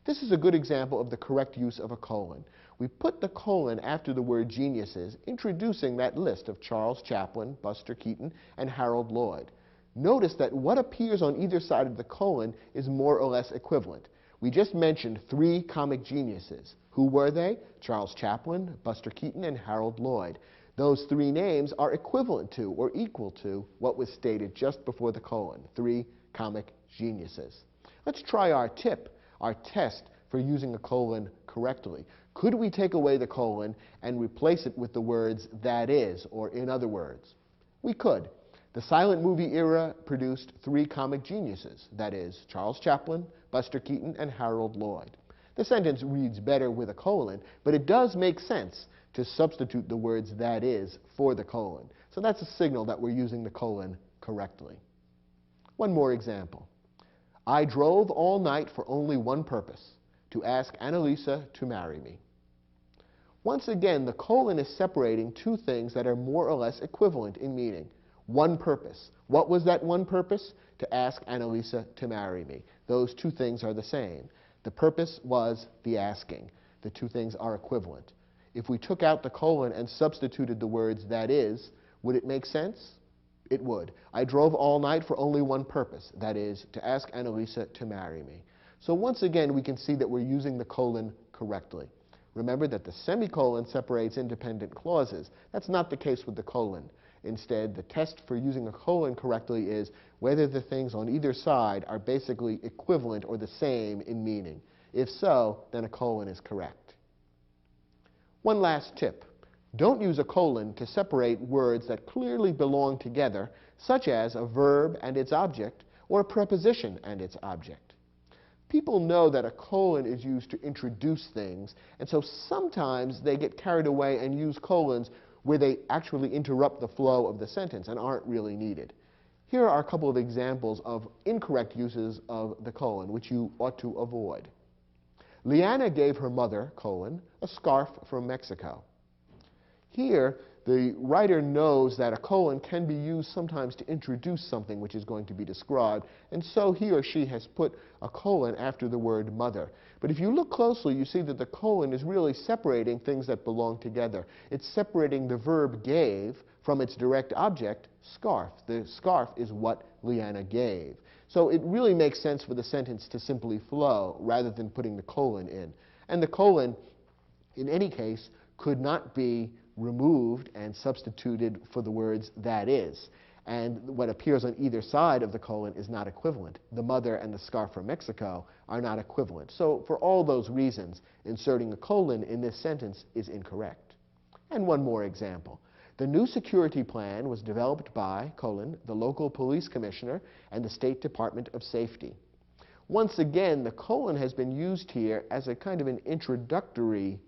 This is a good example of the correct use of a colon. We put the colon after the word geniuses, introducing that list of Charles Chaplin, Buster Keaton, and Harold Lloyd. Notice that what appears on either side of the colon is more or less equivalent. We just mentioned three comic geniuses. Who were they? Charles Chaplin, Buster Keaton, and Harold Lloyd. Those three names are equivalent to or equal to what was stated just before the colon, three comic geniuses. Let's try our tip, our test for using a colon correctly. Could we take away the colon and replace it with the words that is, or in other words? We could. The silent movie era produced three comic geniuses, that is, Charles Chaplin, Buster Keaton, and Harold Lloyd. The sentence reads better with a colon, but it does make sense to substitute the words that is for the colon. So that's a signal that we're using the colon correctly. One more example. I drove all night for only one purpose, to ask Annalisa to marry me. Once again, the colon is separating two things that are more or less equivalent in meaning. One purpose. What was that one purpose? To ask Annalisa to marry me. Those two things are the same. The purpose was the asking. The two things are equivalent. If we took out the colon and substituted the words that is, would it make sense? It would. I drove all night for only one purpose, that is, to ask Annalisa to marry me. So once again, we can see that we're using the colon correctly. Remember that the semicolon separates independent clauses. That's not the case with the colon. Instead, the test for using a colon correctly is whether the things on either side are basically equivalent or the same in meaning. If so, then a colon is correct. One last tip. Don't use a colon to separate words that clearly belong together, such as a verb and its object, or a preposition and its object. People know that a colon is used to introduce things, and so sometimes they get carried away and use colons where they actually interrupt the flow of the sentence and aren't really needed. Here are a couple of examples of incorrect uses of the colon, which you ought to avoid. Leanna gave her mother, colon, a scarf from Mexico. Here, the writer knows that a colon can be used sometimes to introduce something which is going to be described, and so he or she has put a colon after the word mother. But if you look closely, you see that the colon is really separating things that belong together. It's separating the verb gave from its direct object, scarf. The scarf is what Leanna gave. So it really makes sense for the sentence to simply flow rather than putting the colon in. And the colon, in any case, could not be removed and substituted for the words that is. And what appears on either side of the colon is not equivalent. The mother and the scarf from Mexico are not equivalent. So for all those reasons, inserting a colon in this sentence is incorrect. And one more example. The new security plan was developed by, colon, the local police commissioner and the State Department of Safety. Once again, the colon has been used here as a kind of an introductory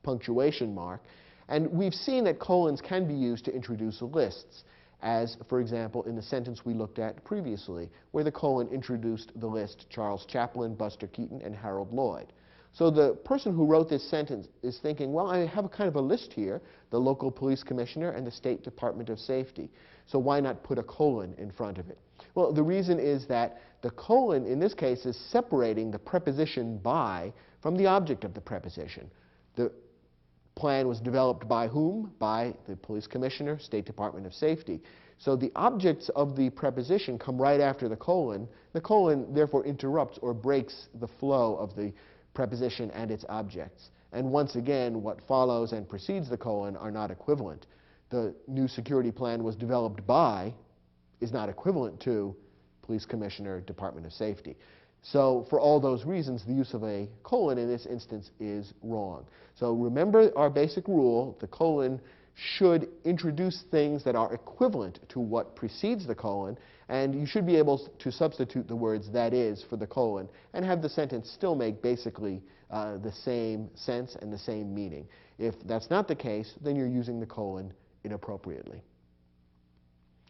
punctuation mark, and we've seen that colons can be used to introduce lists, as, for example, in the sentence we looked at previously, where the colon introduced the list Charles Chaplin, Buster Keaton, and Harold Lloyd. So the person who wrote this sentence is thinking, well, I have a kind of a list here, the local police commissioner and the State Department of Safety, so why not put a colon in front of it? Well, the reason is that the colon, in this case, is separating the preposition by from the object of the preposition. The plan was developed by whom? By the police commissioner, State Department of Safety. So the objects of the preposition come right after the colon. The colon, therefore, interrupts or breaks the flow of the preposition and its objects. And once again, what follows and precedes the colon are not equivalent. The new security plan was developed by is not equivalent to police commissioner, Department of Safety. So for all those reasons, the use of a colon in this instance is wrong. So remember our basic rule, the colon should introduce things that are equivalent to what precedes the colon, and you should be able to substitute the words "that is" for the colon and have the sentence still make basically the same sense and the same meaning. If that's not the case, then you're using the colon inappropriately.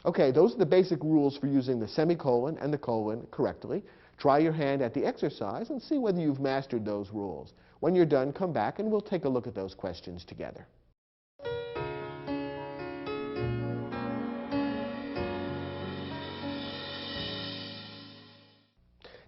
Okay, those are the basic rules for using the semicolon and the colon correctly. Try your hand at the exercise and see whether you've mastered those rules. When you're done, come back and we'll take a look at those questions together.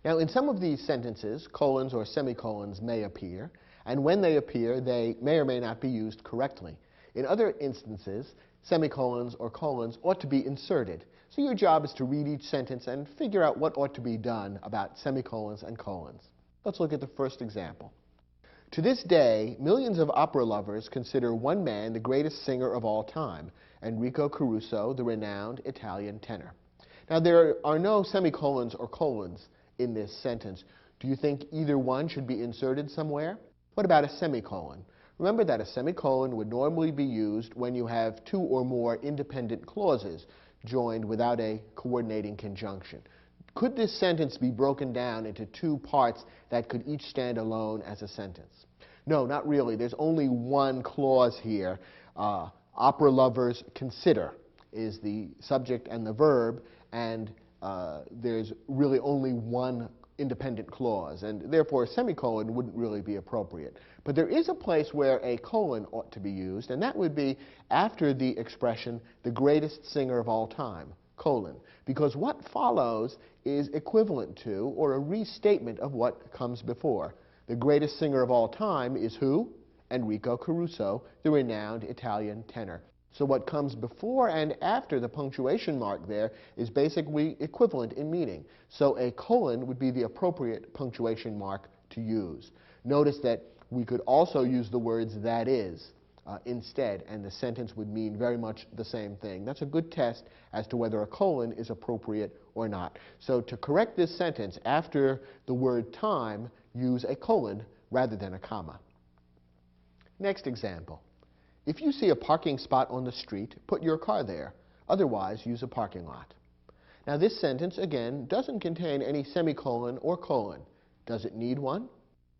Now, in some of these sentences, colons or semicolons may appear, and when they appear, they may or may not be used correctly. In other instances, semicolons or colons ought to be inserted. So your job is to read each sentence and figure out what ought to be done about semicolons and colons. Let's look at the first example. To this day, millions of opera lovers consider one man the greatest singer of all time, Enrico Caruso, the renowned Italian tenor. Now, there are no semicolons or colons in this sentence. Do you think either one should be inserted somewhere? What about a semicolon? Remember that a semicolon would normally be used when you have two or more independent clauses joined without a coordinating conjunction. Could this sentence be broken down into two parts that could each stand alone as a sentence? No, not really. There's only one clause here. Opera lovers consider is the subject and the verb, and there's really only one independent clause, and therefore a semicolon wouldn't really be appropriate. But there is a place where a colon ought to be used, and that would be after the expression, the greatest singer of all time, colon, because what follows is equivalent to or a restatement of what comes before. The greatest singer of all time is who? Enrico Caruso, the renowned Italian tenor. So what comes before and after the punctuation mark there is basically equivalent in meaning. So a colon would be the appropriate punctuation mark to use. Notice that we could also use the words "that is" instead, and the sentence would mean very much the same thing. That's a good test as to whether a colon is appropriate or not. So to correct this sentence, after the word time, use a colon rather than a comma. Next example. If you see a parking spot on the street, put your car there. Otherwise, use a parking lot. Now, this sentence, again, doesn't contain any semicolon or colon. Does it need one?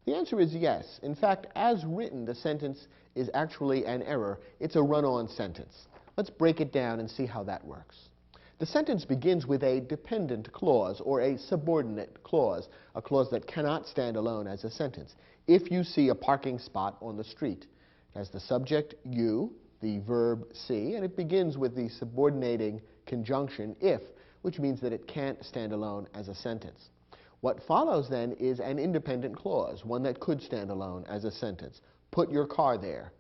The answer is yes. In fact, as written, the sentence is actually an error. It's a run-on sentence. Let's break it down and see how that works. The sentence begins with a dependent clause or a subordinate clause, a clause that cannot stand alone as a sentence. If you see a parking spot on the street, it has the subject you, the verb see, and it begins with the subordinating conjunction if, which means that it can't stand alone as a sentence. What follows then is an independent clause, one that could stand alone as a sentence. Put your car there.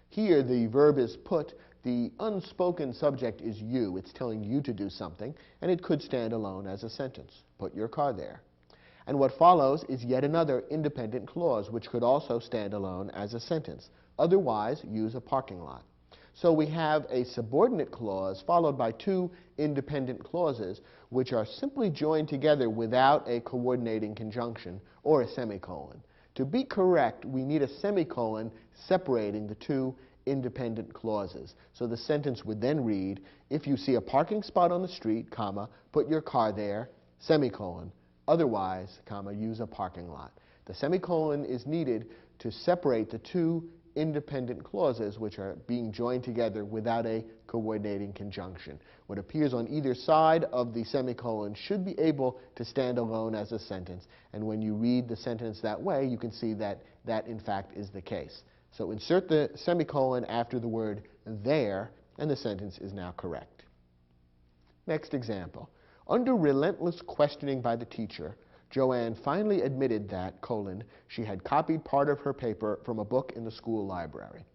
Here the verb is put, the unspoken subject is you. It's telling you to do something, and it could stand alone as a sentence. Put your car there. And what follows is yet another independent clause, which could also stand alone as a sentence. Otherwise, use a parking lot. So we have a subordinate clause followed by two independent clauses, which are simply joined together without a coordinating conjunction or a semicolon. To be correct, we need a semicolon separating the two independent clauses. So the sentence would then read, if you see a parking spot on the street, comma, put your car there, semicolon, Otherwise, comma, use a parking lot. The semicolon is needed to separate the two independent clauses which are being joined together without a coordinating conjunction. What appears on either side of the semicolon should be able to stand alone as a sentence, and when you read the sentence that way, you can see that that in fact is the case. So insert the semicolon after the word there, and the sentence is now correct. Next example. Under relentless questioning by the teacher, Joanne finally admitted that, colon, she had copied part of her paper from a book in the school library.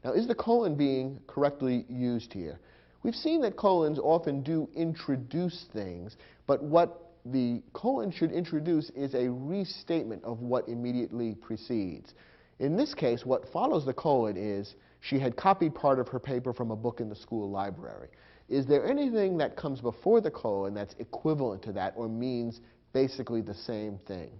Now, is the colon being correctly used here? We've seen that colons often do introduce things, but what the colon should introduce is a restatement of what immediately precedes. In this case, what follows the colon is, she had copied part of her paper from a book in the school library. Is there anything that comes before the colon that's equivalent to that or means basically the same thing?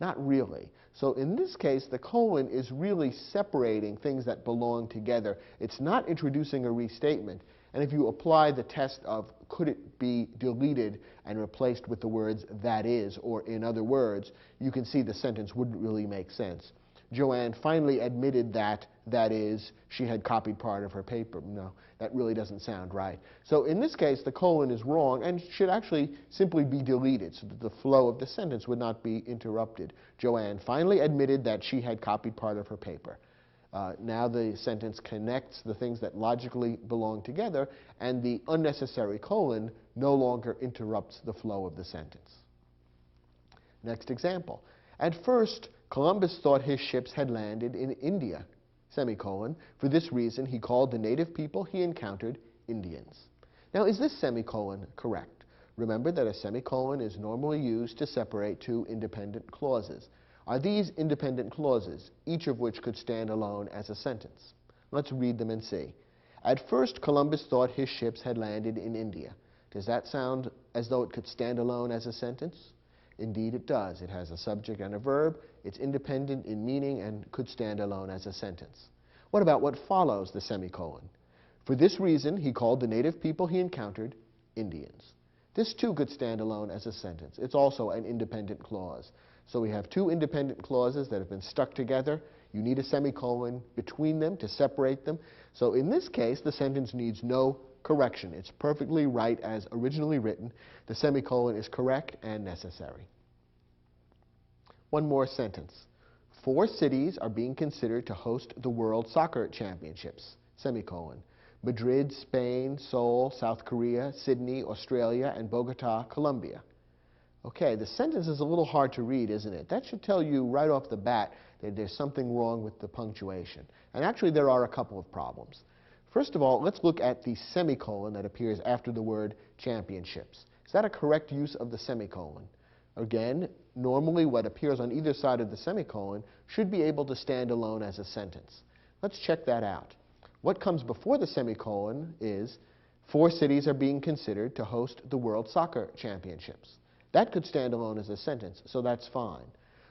Not really. So in this case, the colon is really separating things that belong together. It's not introducing a restatement. And if you apply the test of could it be deleted and replaced with the words that is, or in other words, you can see the sentence wouldn't really make sense. Joanne finally admitted that, that is, she had copied part of her paper. No, that really doesn't sound right. So in this case, the colon is wrong and should actually simply be deleted so that the flow of the sentence would not be interrupted. Joanne finally admitted that she had copied part of her paper. Now the sentence connects the things that logically belong together, and the unnecessary colon no longer interrupts the flow of the sentence. Next example. At first, Columbus thought his ships had landed in India, semicolon. For this reason, he called the native people he encountered Indians. Now, is this semicolon correct? Remember that a semicolon is normally used to separate two independent clauses. Are these independent clauses, each of which could stand alone as a sentence? Let's read them and see. At first, Columbus thought his ships had landed in India. Does that sound as though it could stand alone as a sentence? Indeed, it does. It has a subject and a verb. It's independent in meaning and could stand alone as a sentence. What about what follows the semicolon? For this reason, he called the native people he encountered Indians. This too could stand alone as a sentence. It's also an independent clause. So we have two independent clauses that have been stuck together. You need a semicolon between them to separate them. So in this case, the sentence needs no correction. It's perfectly right as originally written. The semicolon is correct and necessary. One more sentence. 4 cities are being considered to host the World Soccer Championships, semicolon. Madrid, Spain, Seoul, South Korea, Sydney, Australia, and Bogota, Colombia. Okay, the sentence is a little hard to read, isn't it? That should tell you right off the bat that there's something wrong with the punctuation. And actually, there are a couple of problems. First of all, let's look at the semicolon that appears after the word championships. Is that a correct use of the semicolon? Again, normally what appears on either side of the semicolon should be able to stand alone as a sentence. Let's check that out. What comes before the semicolon is 4 cities are being considered to host the World Soccer Championships. That could stand alone as a sentence, so that's fine.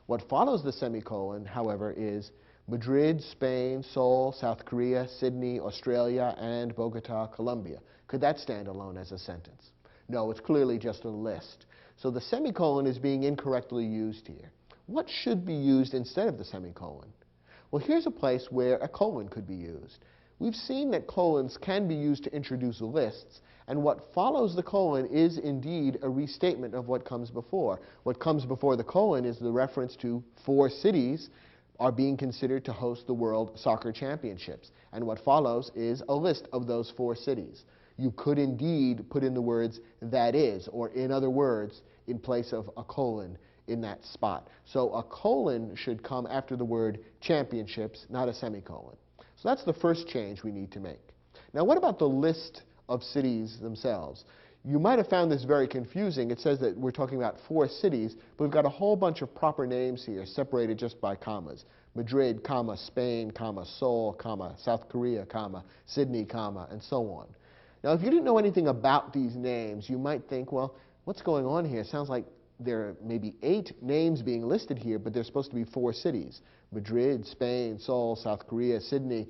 What follows the semicolon, however, is Madrid, Spain, Seoul, South Korea, Sydney, Australia, and Bogota, Colombia. Could that stand alone as a sentence? No, it's clearly just a list. So the semicolon is being incorrectly used here. What should be used instead of the semicolon? Well, here's a place where a colon could be used. We've seen that colons can be used to introduce lists, and what follows the colon is indeed a restatement of what comes before. What comes before the colon is the reference to 4 cities are being considered to host the World Soccer Championships. And what follows is a list of those 4 cities. You could indeed put in the words that is, or in other words, in place of a colon in that spot. So a colon should come after the word championships, not a semicolon. So that's the first change we need to make. Now, what about the list of cities themselves? You might have found this very confusing. It says that we're talking about 4 cities, but we've got a whole bunch of proper names here separated just by commas. Madrid, comma, Spain, comma, Seoul, comma, South Korea, comma, Sydney, comma, and so on. Now, if you didn't know anything about these names, you might think, well, what's going on here? It sounds like there are maybe 8 names being listed here, but there's supposed to be 4 cities. Madrid, Spain, Seoul, South Korea, Sydney.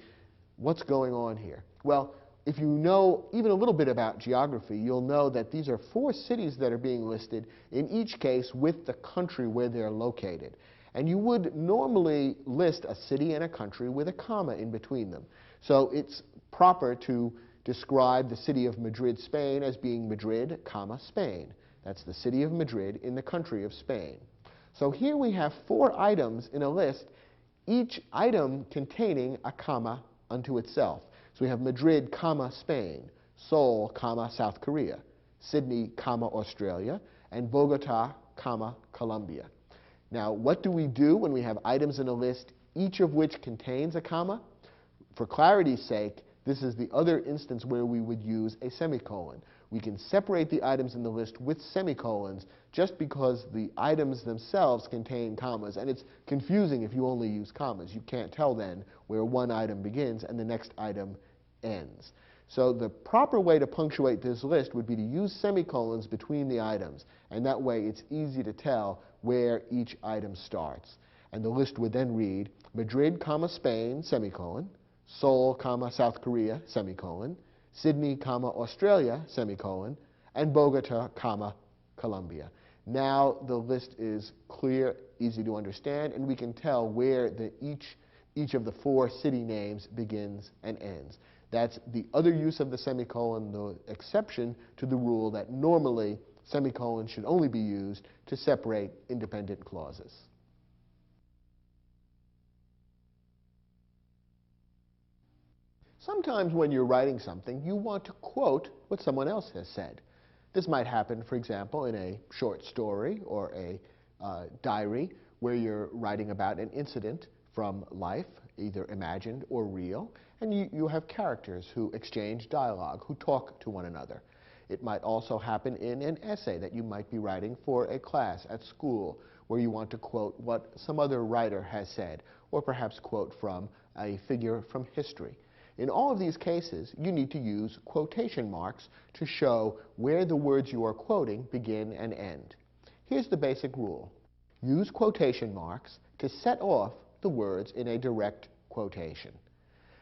What's going on here? Well, if you know even a little bit about geography, you'll know that these are 4 cities that are being listed, in each case with the country where they're located. And you would normally list a city and a country with a comma in between them. So it's proper to describe the city of Madrid, Spain as being Madrid, comma, Spain. That's the city of Madrid in the country of Spain. So here we have 4 items in a list, each item containing a comma unto itself. So we have Madrid, comma, Spain, Seoul, comma, South Korea, Sydney, comma, Australia, and Bogota, comma, Colombia. Now, what do we do when we have items in a list, each of which contains a comma? For clarity's sake, this is the other instance where we would use a semicolon. We can separate the items in the list with semicolons just because the items themselves contain commas, and it's confusing if you only use commas. You can't tell then where one item begins and the next item ends. So the proper way to punctuate this list would be to use semicolons between the items, and that way it's easy to tell where each item starts. And the list would then read Madrid, comma, Spain, semicolon, Seoul, comma, South Korea, semicolon, Sydney, comma, Australia, semicolon, and Bogota, comma, Colombia. Now the list is clear, easy to understand, and we can tell where each of the 4 city names begins and ends. That's the other use of the semicolon, the exception to the rule that normally semicolons should only be used to separate independent clauses. Sometimes when you're writing something, you want to quote what someone else has said. This might happen, for example, in a short story or a diary where you're writing about an incident from life, either imagined or real, and you have characters who exchange dialogue, who talk to one another. It might also happen in an essay that you might be writing for a class at school where you want to quote what some other writer has said, or perhaps quote from a figure from history. In all of these cases, you need to use quotation marks to show where the words you are quoting begin and end. Here's the basic rule. Use quotation marks to set off the words in a direct quotation.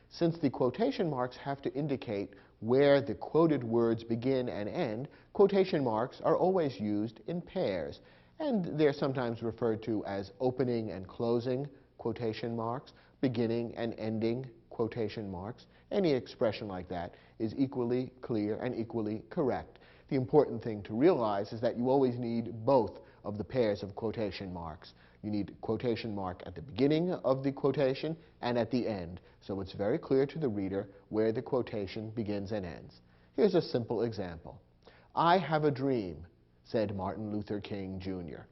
Since the quotation marks have to indicate where the quoted words begin and end, quotation marks are always used in pairs, and they're sometimes referred to as opening and closing quotation marks, beginning and ending quotation marks. Any expression like that is equally clear and equally correct. The important thing to realize is that you always need both of the pairs of quotation marks. You need quotation mark at the beginning of the quotation and at the end, so it's very clear to the reader where the quotation begins and ends. Here's a simple example. "I have a dream," said Martin Luther King, Jr.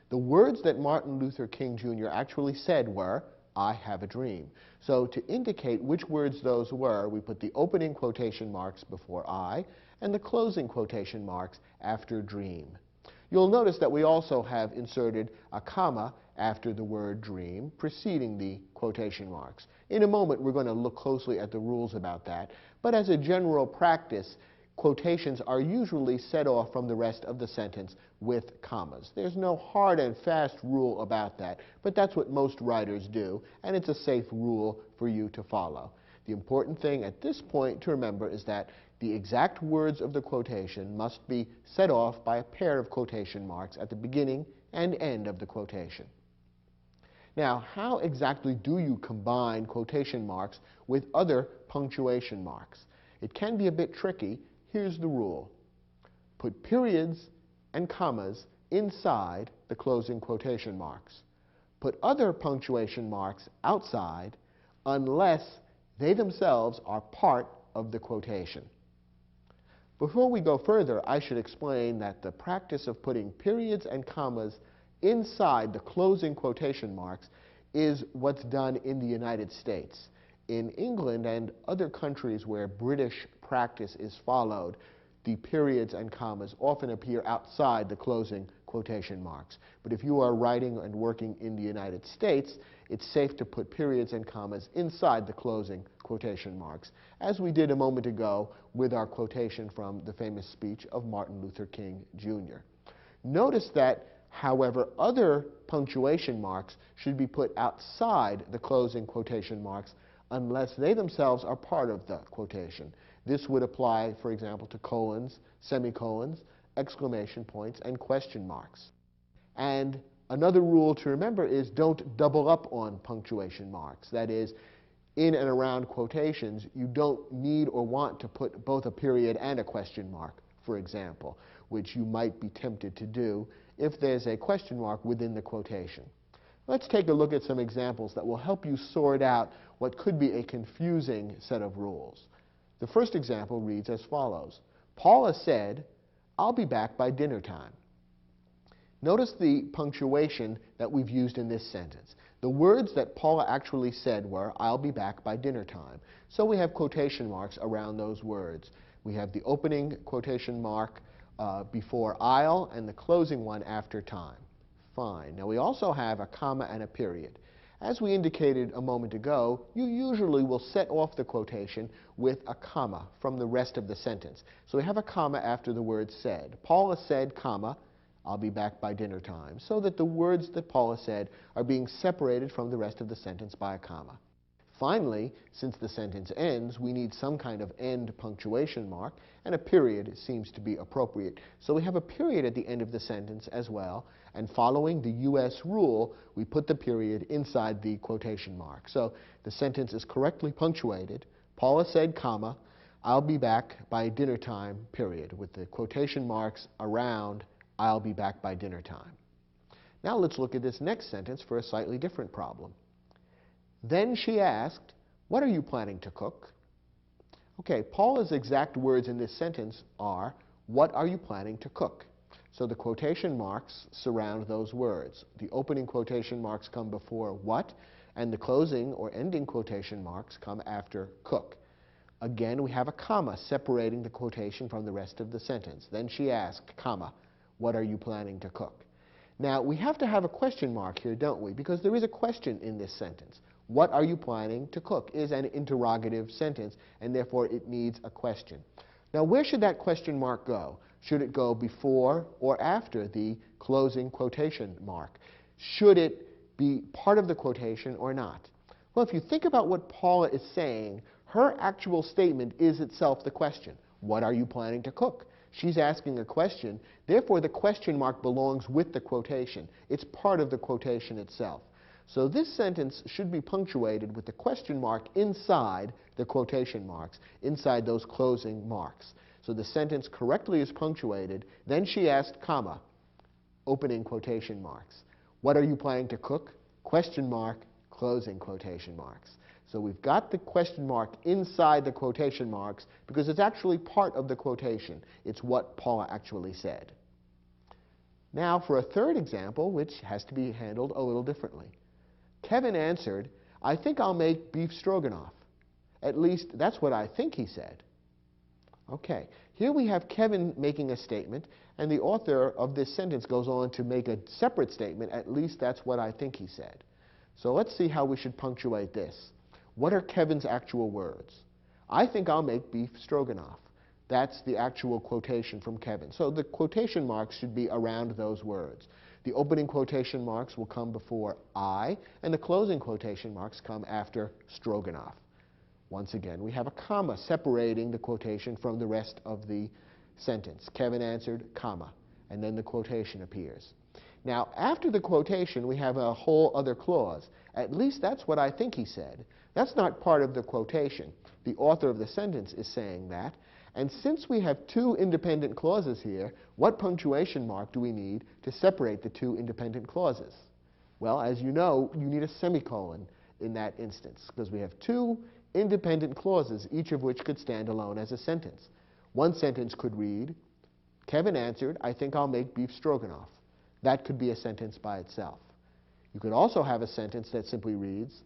The words that Martin Luther King, Jr. actually said were, "I have a dream." So to indicate which words those were, we put the opening quotation marks before I and the closing quotation marks after dream. You'll notice that we also have inserted a comma after the word dream, preceding the quotation marks. In a moment, we're going to look closely at the rules about that, but as a general practice, quotations are usually set off from the rest of the sentence with commas. There's no hard and fast rule about that, but that's what most writers do, and it's a safe rule for you to follow. The important thing at this point to remember is that the exact words of the quotation must be set off by a pair of quotation marks at the beginning and end of the quotation. Now, how exactly do you combine quotation marks with other punctuation marks? It can be a bit tricky. Here's the rule. Put periods and commas inside the closing quotation marks. Put other punctuation marks outside unless they themselves are part of the quotation. Before we go further, I should explain that the practice of putting periods and commas inside the closing quotation marks is what's done in the United States. In England and other countries where British practice is followed, the periods and commas often appear outside the closing quotation marks. But if you are writing and working in the United States, it's safe to put periods and commas inside the closing quotation marks, as we did a moment ago with our quotation from the famous speech of Martin Luther King, Jr. Notice that, however, other punctuation marks should be put outside the closing quotation marks unless they themselves are part of the quotation. This would apply, for example, to colons, semicolons, exclamation points, and question marks. And another rule to remember is don't double up on punctuation marks. That is, in and around quotations, you don't need or want to put both a period and a question mark, for example, which you might be tempted to do if there's a question mark within the quotation. Let's take a look at some examples that will help you sort out what could be a confusing set of rules. The first example reads as follows. Paula said, "I'll be back by dinner time." Notice the punctuation that we've used in this sentence. The words that Paula actually said were, "I'll be back by dinner time." So we have quotation marks around those words. We have the opening quotation mark before "I'll" and the closing one after "time." Fine. Now we also have a comma and a period. As we indicated a moment ago, you usually will set off the quotation with a comma from the rest of the sentence. So we have a comma after the word "said." Paula said, comma, "I'll be back by dinner time," so that the words that Paula said are being separated from the rest of the sentence by a comma. Finally, since the sentence ends, we need some kind of end punctuation mark, and a period seems to be appropriate. So we have a period at the end of the sentence as well, and following the U.S. rule, we put the period inside the quotation mark. So the sentence is correctly punctuated. Paula said, comma, "I'll be back by dinner time," period, with the quotation marks around "I'll be back by dinner time." Now let's look at this next sentence for a slightly different problem. Then she asked, "What are you planning to cook?" Okay, Paula's exact words in this sentence are, "What are you planning to cook?" So the quotation marks surround those words. The opening quotation marks come before "what," and the closing or ending quotation marks come after "cook." Again, we have a comma separating the quotation from the rest of the sentence. Then she asked, comma, "What are you planning to cook?" Now, we have to have a question mark here, don't we? Because there is a question in this sentence. What are you planning to cook is an interrogative sentence, and therefore it needs a question. Now, where should that question mark go? Should it go before or after the closing quotation mark? Should it be part of the quotation or not? Well, if you think about what Paula is saying, her actual statement is itself the question. What are you planning to cook? She's asking a question, therefore the question mark belongs with the quotation. It's part of the quotation itself. So this sentence should be punctuated with the question mark inside the quotation marks, inside those closing marks. So the sentence correctly is punctuated. Then she asked, comma, opening quotation marks. What are you planning to cook? Question mark, closing quotation marks. So we've got the question mark inside the quotation marks because it's actually part of the quotation. It's what Paula actually said. Now for a third example, which has to be handled a little differently. Kevin answered, "I think I'll make beef stroganoff. At least that's what I think he said." Okay, here we have Kevin making a statement, and the author of this sentence goes on to make a separate statement, "At least that's what I think he said." So let's see how we should punctuate this. What are Kevin's actual words? "I think I'll make beef stroganoff." That's the actual quotation from Kevin. So the quotation marks should be around those words. The opening quotation marks will come before "I," and the closing quotation marks come after stroganoff. Once again, we have a comma separating the quotation from the rest of the sentence. Kevin answered, comma, and then the quotation appears. Now, after the quotation, we have a whole other clause. At least that's what I think he said. That's not part of the quotation. The author of the sentence is saying that. And since we have two independent clauses here, what punctuation mark do we need to separate the two independent clauses? Well, as you know, you need a semicolon in that instance, because we have two independent clauses, each of which could stand alone as a sentence. One sentence could read, Kevin answered, "I think I'll make beef stroganoff." That could be a sentence by itself. You could also have a sentence that simply reads,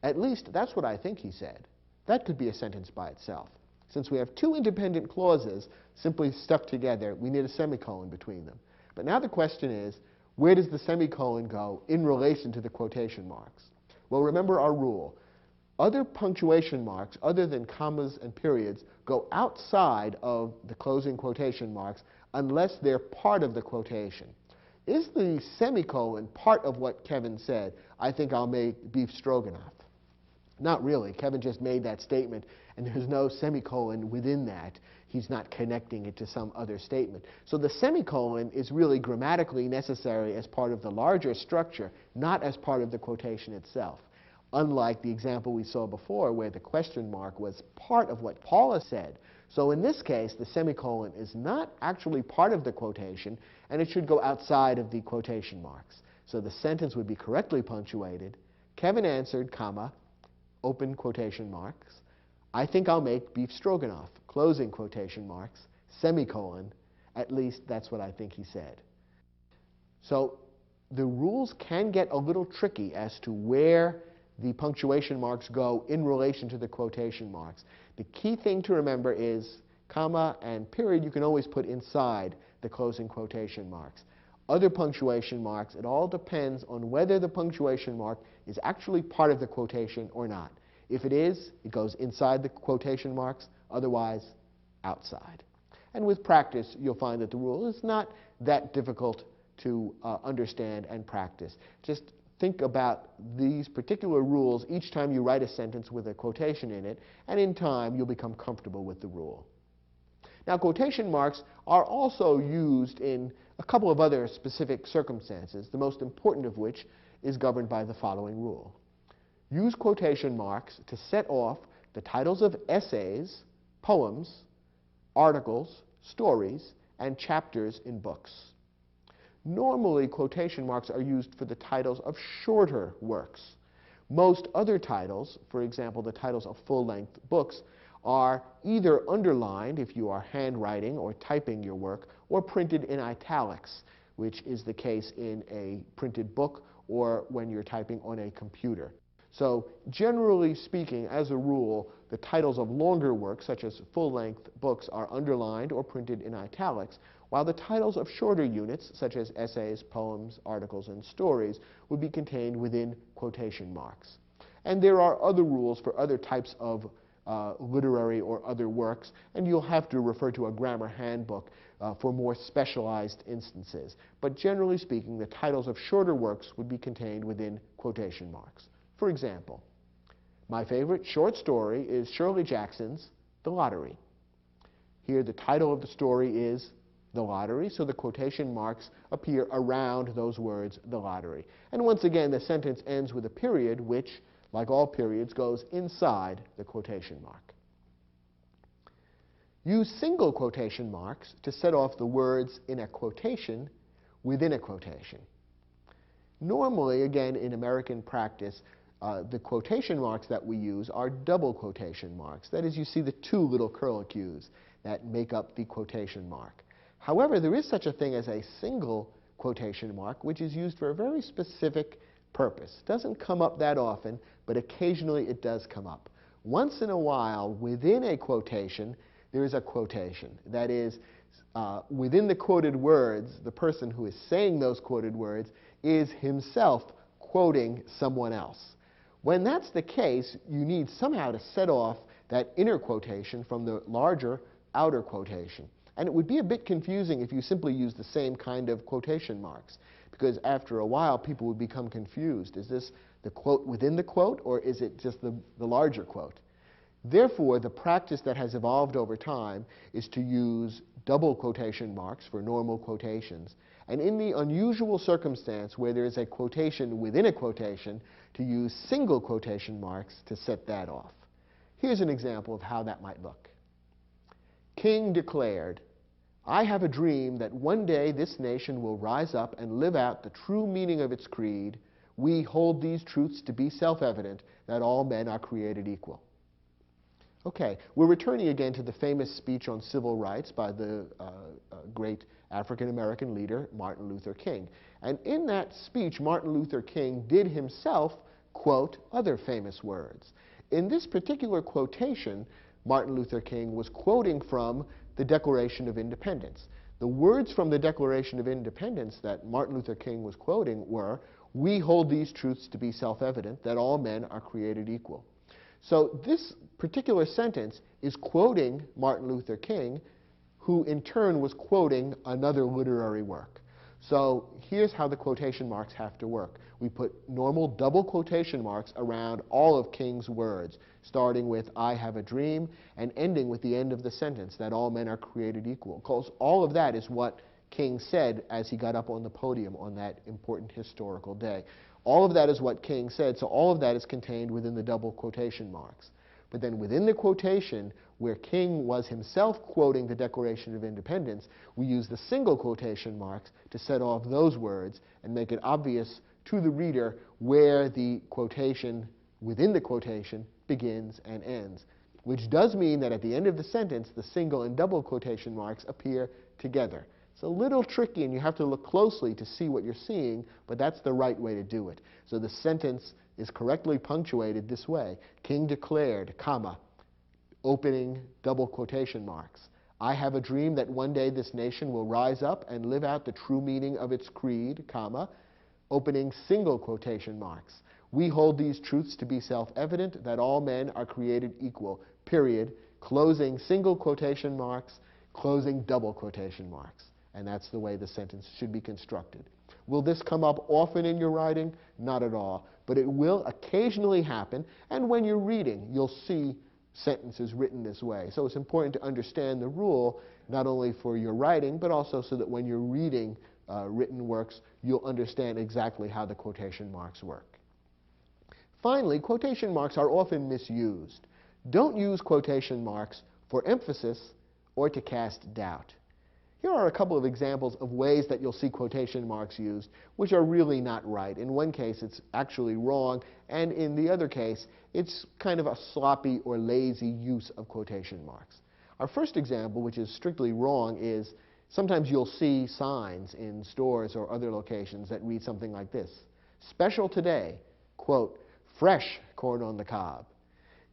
"At least that's what I think he said." That could be a sentence by itself. Since we have two independent clauses simply stuck together, we need a semicolon between them. But now the question is, where does the semicolon go in relation to the quotation marks? Well, remember our rule. Other punctuation marks, other than commas and periods, go outside of the closing quotation marks unless they're part of the quotation. Is the semicolon part of what Kevin said, "I think I'll make beef stroganoff"? Not really. Kevin just made that statement, and there's no semicolon within that. He's not connecting it to some other statement. So the semicolon is really grammatically necessary as part of the larger structure, not as part of the quotation itself. Unlike the example we saw before where the question mark was part of what Paula said. So in this case, the semicolon is not actually part of the quotation, and it should go outside of the quotation marks. So the sentence would be correctly punctuated. Kevin answered, comma, open quotation marks, I think I'll make beef stroganoff, closing quotation marks, semicolon, at least that's what I think he said. So the rules can get a little tricky as to where the punctuation marks go in relation to the quotation marks. The key thing to remember is comma and period you can always put inside the closing quotation marks. Other punctuation marks, it all depends on whether the punctuation mark is actually part of the quotation or not. If it is, it goes inside the quotation marks, otherwise outside. And with practice, you'll find that the rule is not that difficult to understand and practice. Just think about these particular rules each time you write a sentence with a quotation in it, and in time you'll become comfortable with the rule. Now, quotation marks are also used in a couple of other specific circumstances, the most important of which is governed by the following rule. Use quotation marks to set off the titles of essays, poems, articles, stories, and chapters in books. Normally, quotation marks are used for the titles of shorter works. Most other titles, for example, the titles of full-length books, are either underlined if you are handwriting or typing your work, or printed in italics, which is the case in a printed book or when you're typing on a computer. So generally speaking, as a rule, the titles of longer works, such as full-length books, are underlined or printed in italics, while the titles of shorter units, such as essays, poems, articles, and stories, would be contained within quotation marks. And there are other rules for other types of literary or other works, and you'll have to refer to a grammar handbook for more specialized instances. But generally speaking, the titles of shorter works would be contained within quotation marks. For example, my favorite short story is Shirley Jackson's The Lottery. Here the title of the story is The Lottery, so the quotation marks appear around those words, the lottery. And once again, the sentence ends with a period, which, like all periods, goes inside the quotation mark. Use single quotation marks to set off the words in a quotation within a quotation. Normally, again, in American practice, the quotation marks that we use are double quotation marks. That is, you see the two little curlicues that make up the quotation mark. However, there is such a thing as a single quotation mark, which is used for a very specific purpose. It doesn't come up that often, but occasionally it does come up. Once in a while, within a quotation, there is a quotation. That is, within the quoted words, the person who is saying those quoted words is himself quoting someone else. When that's the case, you need somehow to set off that inner quotation from the larger outer quotation. And it would be a bit confusing if you simply use the same kind of quotation marks, because after a while people would become confused. Is this the quote within the quote, or is it just the larger quote? Therefore, the practice that has evolved over time is to use double quotation marks for normal quotations, and in the unusual circumstance where there is a quotation within a quotation, to use single quotation marks to set that off. Here's an example of how that might look. King declared, I have a dream that one day this nation will rise up and live out the true meaning of its creed. We hold these truths to be self-evident, that all men are created equal. Okay, we're returning again to the famous speech on civil rights by the great African-American leader, Martin Luther King. And in that speech, Martin Luther King did himself quote other famous words. In this particular quotation, Martin Luther King was quoting from the Declaration of Independence. The words from the Declaration of Independence that Martin Luther King was quoting were, we hold these truths to be self-evident, that all men are created equal. So this particular sentence is quoting Martin Luther King, who in turn was quoting another literary work. So here's how the quotation marks have to work. We put normal double quotation marks around all of King's words, starting with "I have a dream" and ending with the end of the sentence, that all men are created equal. Because all of that is what King said as he got up on the podium on that important historical day. All of that is what King said, so all of that is contained within the double quotation marks. But then within the quotation, where King was himself quoting the Declaration of Independence, we use the single quotation marks to set off those words and make it obvious to the reader where the quotation within the quotation begins and ends, which does mean that at the end of the sentence, the single and double quotation marks appear together. It's a little tricky, and you have to look closely to see what you're seeing, but that's the right way to do it. So the sentence is correctly punctuated this way: King declared, comma, opening double quotation marks, "I have a dream that one day this nation will rise up and live out the true meaning of its creed, comma, opening single quotation marks. We hold these truths to be self-evident, that all men are created equal, period, closing single quotation marks, closing double quotation marks." And that's the way the sentence should be constructed. Will this come up often in your writing? Not at all. But it will occasionally happen, and when you're reading, you'll see sentences written this way. So it's important to understand the rule, not only for your writing, but also so that when you're reading written works, you'll understand exactly how the quotation marks work. Finally, quotation marks are often misused. Don't use quotation marks for emphasis or to cast doubt. Here are a couple of examples of ways that you'll see quotation marks used, which are really not right. In one case, it's actually wrong, and in the other case, it's kind of a sloppy or lazy use of quotation marks. Our first example, which is strictly wrong, is sometimes you'll see signs in stores or other locations that read something like this: "Special today, quote, fresh corn on the cob."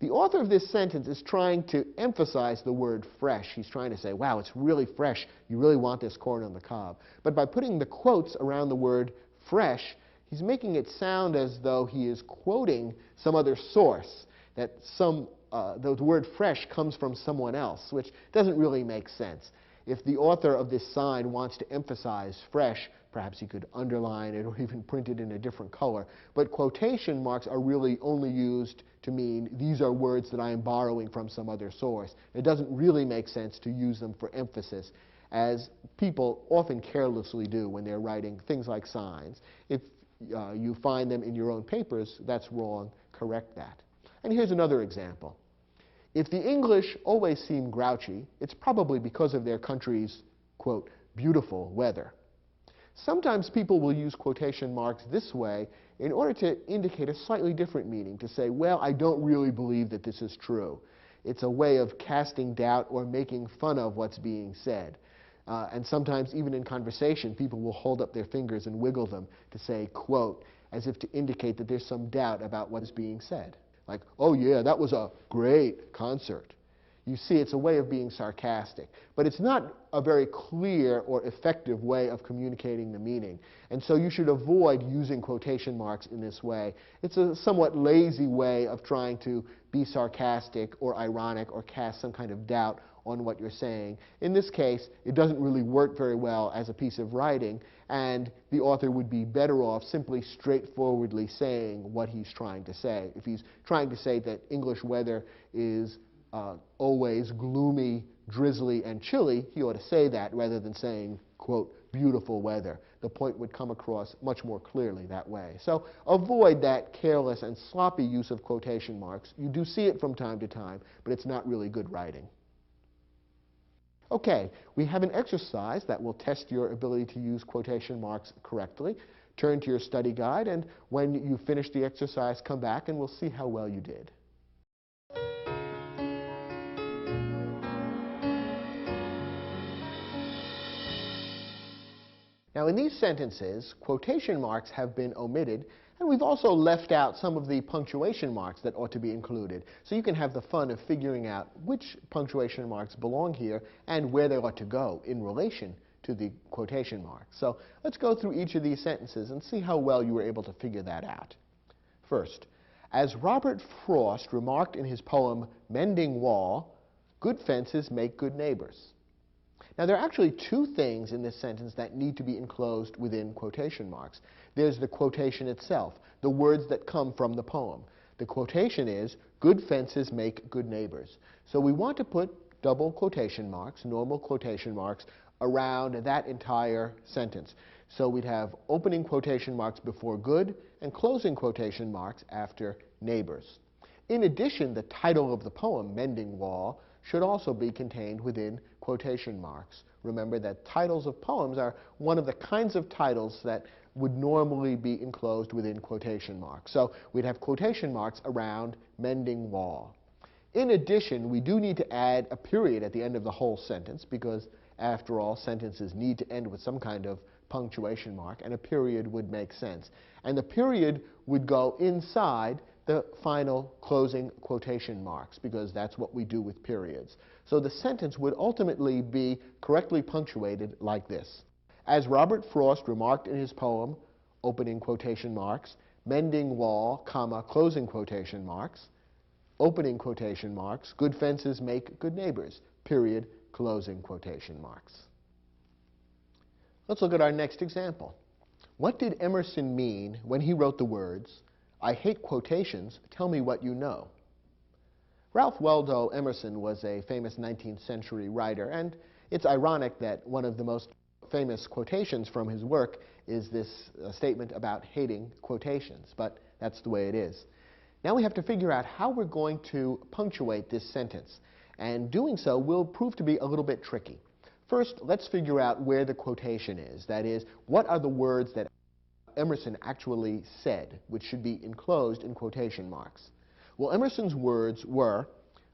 The author of this sentence is trying to emphasize the word fresh. He's trying to say, wow, it's really fresh. You really want this corn on the cob. But by putting the quotes around the word fresh, he's making it sound as though he is quoting some other source, that the word fresh comes from someone else, which doesn't really make sense. If the author of this sign wants to emphasize fresh, perhaps he could underline it or even print it in a different color. But quotation marks are really only used to mean these are words that I am borrowing from some other source. It doesn't really make sense to use them for emphasis, as people often carelessly do when they're writing things like signs. If you find them in your own papers, that's wrong. Correct that. And here's another example. If the English always seem grouchy, it's probably because of their country's, quote, beautiful weather. Sometimes people will use quotation marks this way in order to indicate a slightly different meaning, to say, well, I don't really believe that this is true. It's a way of casting doubt or making fun of what's being said. And sometimes, even in conversation, people will hold up their fingers and wiggle them to say, quote, as if to indicate that there's some doubt about what is being said. Like, oh yeah, that was a great concert. You see, it's a way of being sarcastic. But it's not a very clear or effective way of communicating the meaning. And so you should avoid using quotation marks in this way. It's a somewhat lazy way of trying to be sarcastic or ironic or cast some kind of doubt on what you're saying. In this case, it doesn't really work very well as a piece of writing, and the author would be better off simply straightforwardly saying what he's trying to say. If he's trying to say that English weather is always gloomy, drizzly, and chilly, he ought to say that rather than saying, quote, beautiful weather. The point would come across much more clearly that way. So avoid that careless and sloppy use of quotation marks. You do see it from time to time, but it's not really good writing. Okay, we have an exercise that will test your ability to use quotation marks correctly. Turn to your study guide, and when you finish the exercise, come back and we'll see how well you did. Now, in these sentences, quotation marks have been omitted, and we've also left out some of the punctuation marks that ought to be included. So you can have the fun of figuring out which punctuation marks belong here and where they ought to go in relation to the quotation marks. So let's go through each of these sentences and see how well you were able to figure that out. First, as Robert Frost remarked in his poem, Mending Wall, good fences make good neighbors. Now, there are actually two things in this sentence that need to be enclosed within quotation marks. There's the quotation itself, the words that come from the poem. The quotation is, "Good fences make good neighbors." So we want to put double quotation marks, normal quotation marks, around that entire sentence. So we'd have opening quotation marks before good and closing quotation marks after neighbors. In addition, the title of the poem, Mending Wall, should also be contained within quotation marks. Remember that titles of poems are one of the kinds of titles that would normally be enclosed within quotation marks. So we'd have quotation marks around Mending Wall. In addition, we do need to add a period at the end of the whole sentence because, after all, sentences need to end with some kind of punctuation mark, and a period would make sense. And the period would go inside the final closing quotation marks because that's what we do with periods. So the sentence would ultimately be correctly punctuated like this. As Robert Frost remarked in his poem, opening quotation marks, "Mending wall, comma, closing quotation marks," opening quotation marks, "Good fences make good neighbors," period, closing quotation marks. Let's look at our next example. What did Emerson mean when he wrote the words, "I hate quotations, tell me what you know"? Ralph Waldo Emerson was a famous 19th century writer, and it's ironic that one of the most famous quotations from his work is this statement about hating quotations, but that's the way it is. Now we have to figure out how we're going to punctuate this sentence, and doing so will prove to be a little bit tricky. First, let's figure out where the quotation is. That is, what are the words that Emerson actually said, which should be enclosed in quotation marks? Well, Emerson's words were,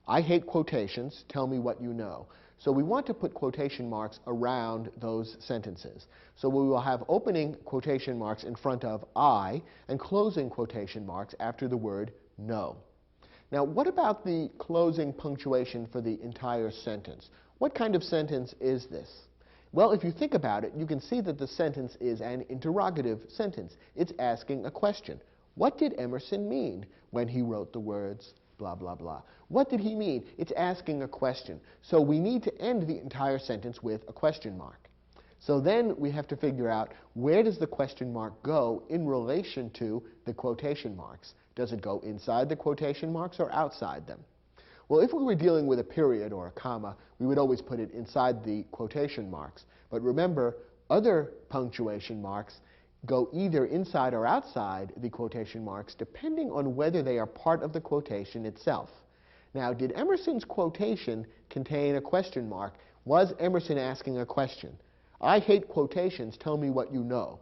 "I hate quotations, tell me what you know." So we want to put quotation marks around those sentences. So we will have opening quotation marks in front of I and closing quotation marks after the word know. Now, what about the closing punctuation for the entire sentence? What kind of sentence is this? Well, if you think about it, you can see that the sentence is an interrogative sentence. It's asking a question. What did Emerson mean when he wrote the words blah, blah, blah? What did he mean? It's asking a question. So we need to end the entire sentence with a question mark. So then we have to figure out, where does the question mark go in relation to the quotation marks? Does it go inside the quotation marks or outside them? Well, if we were dealing with a period or a comma, we would always put it inside the quotation marks. But remember, other punctuation marks go either inside or outside the quotation marks, depending on whether they are part of the quotation itself. Now, did Emerson's quotation contain a question mark? Was Emerson asking a question? "I hate quotations, tell me what you know."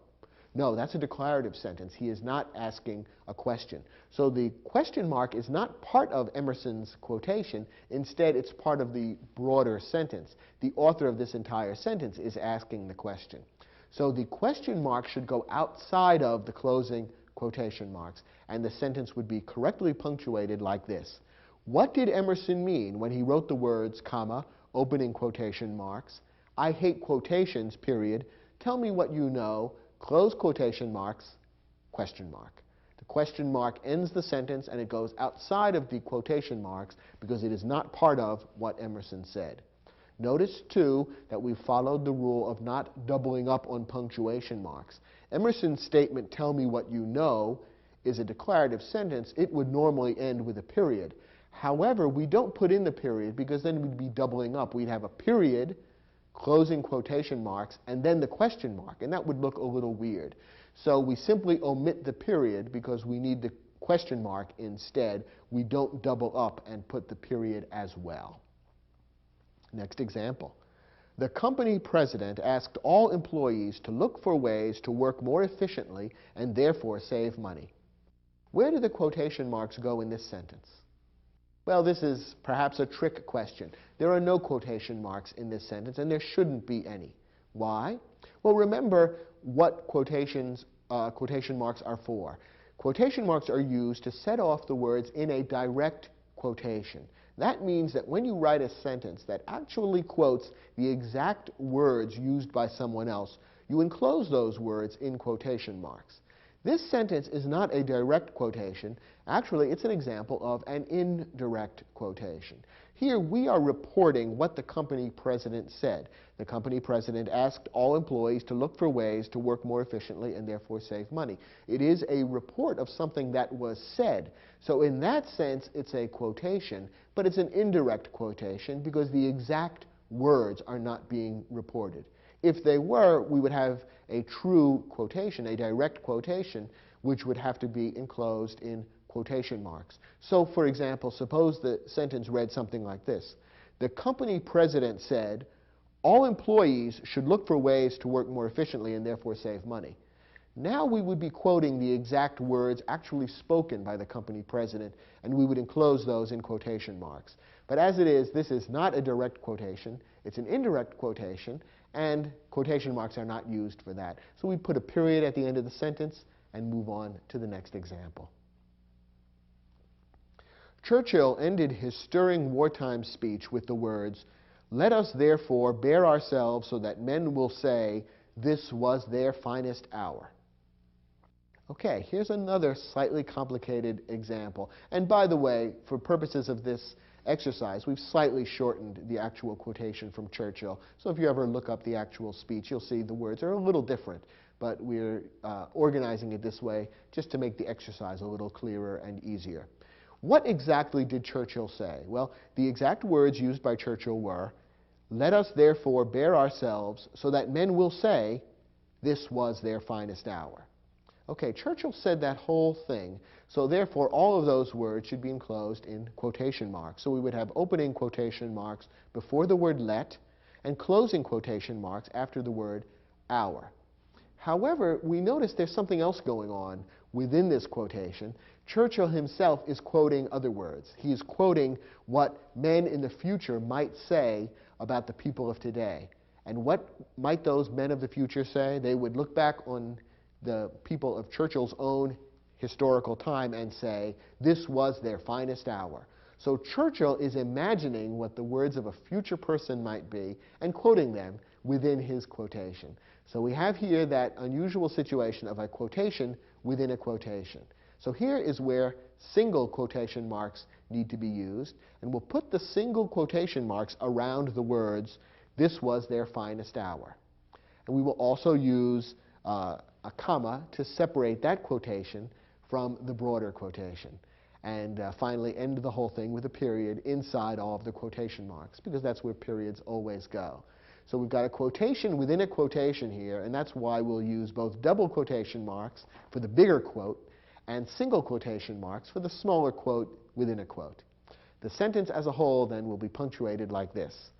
No, that's a declarative sentence. He is not asking a question. So the question mark is not part of Emerson's quotation. Instead, it's part of the broader sentence. The author of this entire sentence is asking the question. So the question mark should go outside of the closing quotation marks, and the sentence would be correctly punctuated like this. What did Emerson mean when he wrote the words, comma, opening quotation marks, "I hate quotations, period, tell me what you know," close quotation marks, question mark. The question mark ends the sentence and it goes outside of the quotation marks because it is not part of what Emerson said. Notice, too, that we followed the rule of not doubling up on punctuation marks. Emerson's statement, "Tell me what you know," is a declarative sentence. It would normally end with a period. However, we don't put in the period because then we'd be doubling up. We'd have a period, closing quotation marks, and then the question mark, and that would look a little weird. So we simply omit the period because we need the question mark instead. We don't double up and put the period as well. Next example. The company president asked all employees to look for ways to work more efficiently and therefore save money. Where do the quotation marks go in this sentence? Well, this is perhaps a trick question. There are no quotation marks in this sentence, and there shouldn't be any. Why? Well, remember what quotation marks are for. Quotation marks are used to set off the words in a direct quotation. That means that when you write a sentence that actually quotes the exact words used by someone else, you enclose those words in quotation marks. This sentence is not a direct quotation. Actually, it's an example of an indirect quotation. Here we are reporting what the company president said. The company president asked all employees to look for ways to work more efficiently and therefore save money. It is a report of something that was said. So in that sense, it's a quotation, but it's an indirect quotation because the exact words are not being reported. If they were, we would have a true quotation, a direct quotation, which would have to be enclosed in quotation marks. So, for example, suppose the sentence read something like this. The company president said, all employees should look for ways to work more efficiently and therefore save money. Now we would be quoting the exact words actually spoken by the company president, and we would enclose those in quotation marks. But as it is, this is not a direct quotation. It's an indirect quotation, and quotation marks are not used for that. So we put a period at the end of the sentence and move on to the next example. Churchill ended his stirring wartime speech with the words, "Let us therefore bear ourselves so that men will say, this was their finest hour." Okay, here's another slightly complicated example. And by the way, for purposes of this exercise, we've slightly shortened the actual quotation from Churchill. So if you ever look up the actual speech, you'll see the words are a little different. But we're organizing it this way just to make the exercise a little clearer and easier. What exactly did Churchill say? Well, the exact words used by Churchill were, "Let us therefore bear ourselves so that men will say, this was their finest hour." Okay, Churchill said that whole thing, so therefore all of those words should be enclosed in quotation marks. So we would have opening quotation marks before the word let and closing quotation marks after the word hour. However, we notice there's something else going on within this quotation. Churchill himself is quoting other words. He is quoting what men in the future might say about the people of today. And what might those men of the future say? They would look back on the people of Churchill's own historical time and say, this was their finest hour. So Churchill is imagining what the words of a future person might be and quoting them within his quotation. So we have here that unusual situation of a quotation within a quotation. So here is where single quotation marks need to be used, and we'll put the single quotation marks around the words, this was their finest hour. And we will also use a comma to separate that quotation from the broader quotation. And finally end the whole thing with a period inside all of the quotation marks, because that's where periods always go. So we've got a quotation within a quotation here, and that's why we'll use both double quotation marks for the bigger quote and single quotation marks for the smaller quote within a quote. The sentence as a whole then will be punctuated like this.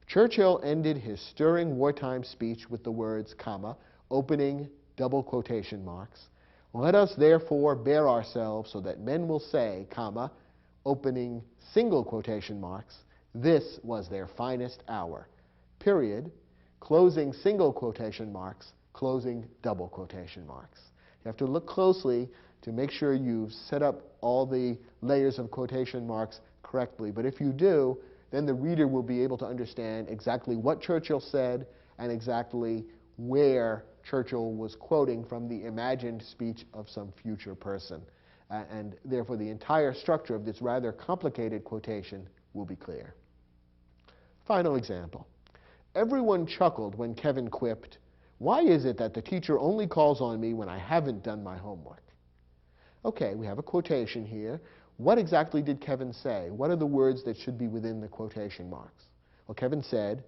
Churchill ended his stirring wartime speech with the words, comma, opening double quotation marks. Let us therefore bear ourselves so that men will say, comma, opening single quotation marks, this was their finest hour. Period, closing single quotation marks, closing double quotation marks. You have to look closely to make sure you've set up all the layers of quotation marks correctly. But if you do, then the reader will be able to understand exactly what Churchill said and exactly where Churchill was quoting from the imagined speech of some future person. And therefore, the entire structure of this rather complicated quotation will be clear. Final example. Everyone chuckled when Kevin quipped, "Why is it that the teacher only calls on me when I haven't done my homework?" Okay, we have a quotation here. What exactly did Kevin say? What are the words that should be within the quotation marks? Well, Kevin said,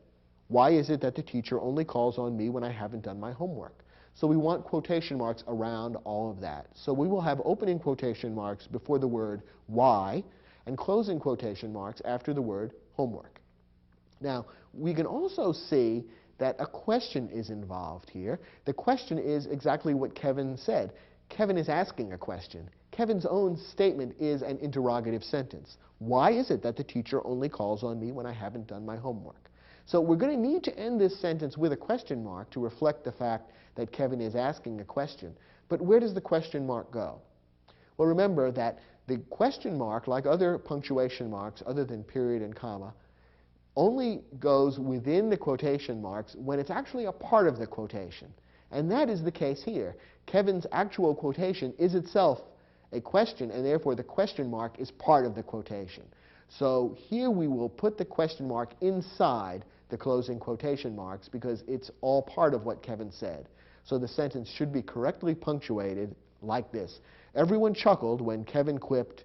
"Why is it that the teacher only calls on me when I haven't done my homework?" So we want quotation marks around all of that. So we will have opening quotation marks before the word why and closing quotation marks after the word homework. Now, we can also see that a question is involved here. The question is exactly what Kevin said. Kevin is asking a question. Kevin's own statement is an interrogative sentence. Why is it that the teacher only calls on me when I haven't done my homework? So we're going to need to end this sentence with a question mark to reflect the fact that Kevin is asking a question. But where does the question mark go? Well, remember that the question mark, like other punctuation marks other than period and comma, only goes within the quotation marks when it's actually a part of the quotation. And that is the case here. Kevin's actual quotation is itself a question, and therefore the question mark is part of the quotation. So here we will put the question mark inside the closing quotation marks because it's all part of what Kevin said. So the sentence should be correctly punctuated like this. Everyone chuckled when Kevin quipped,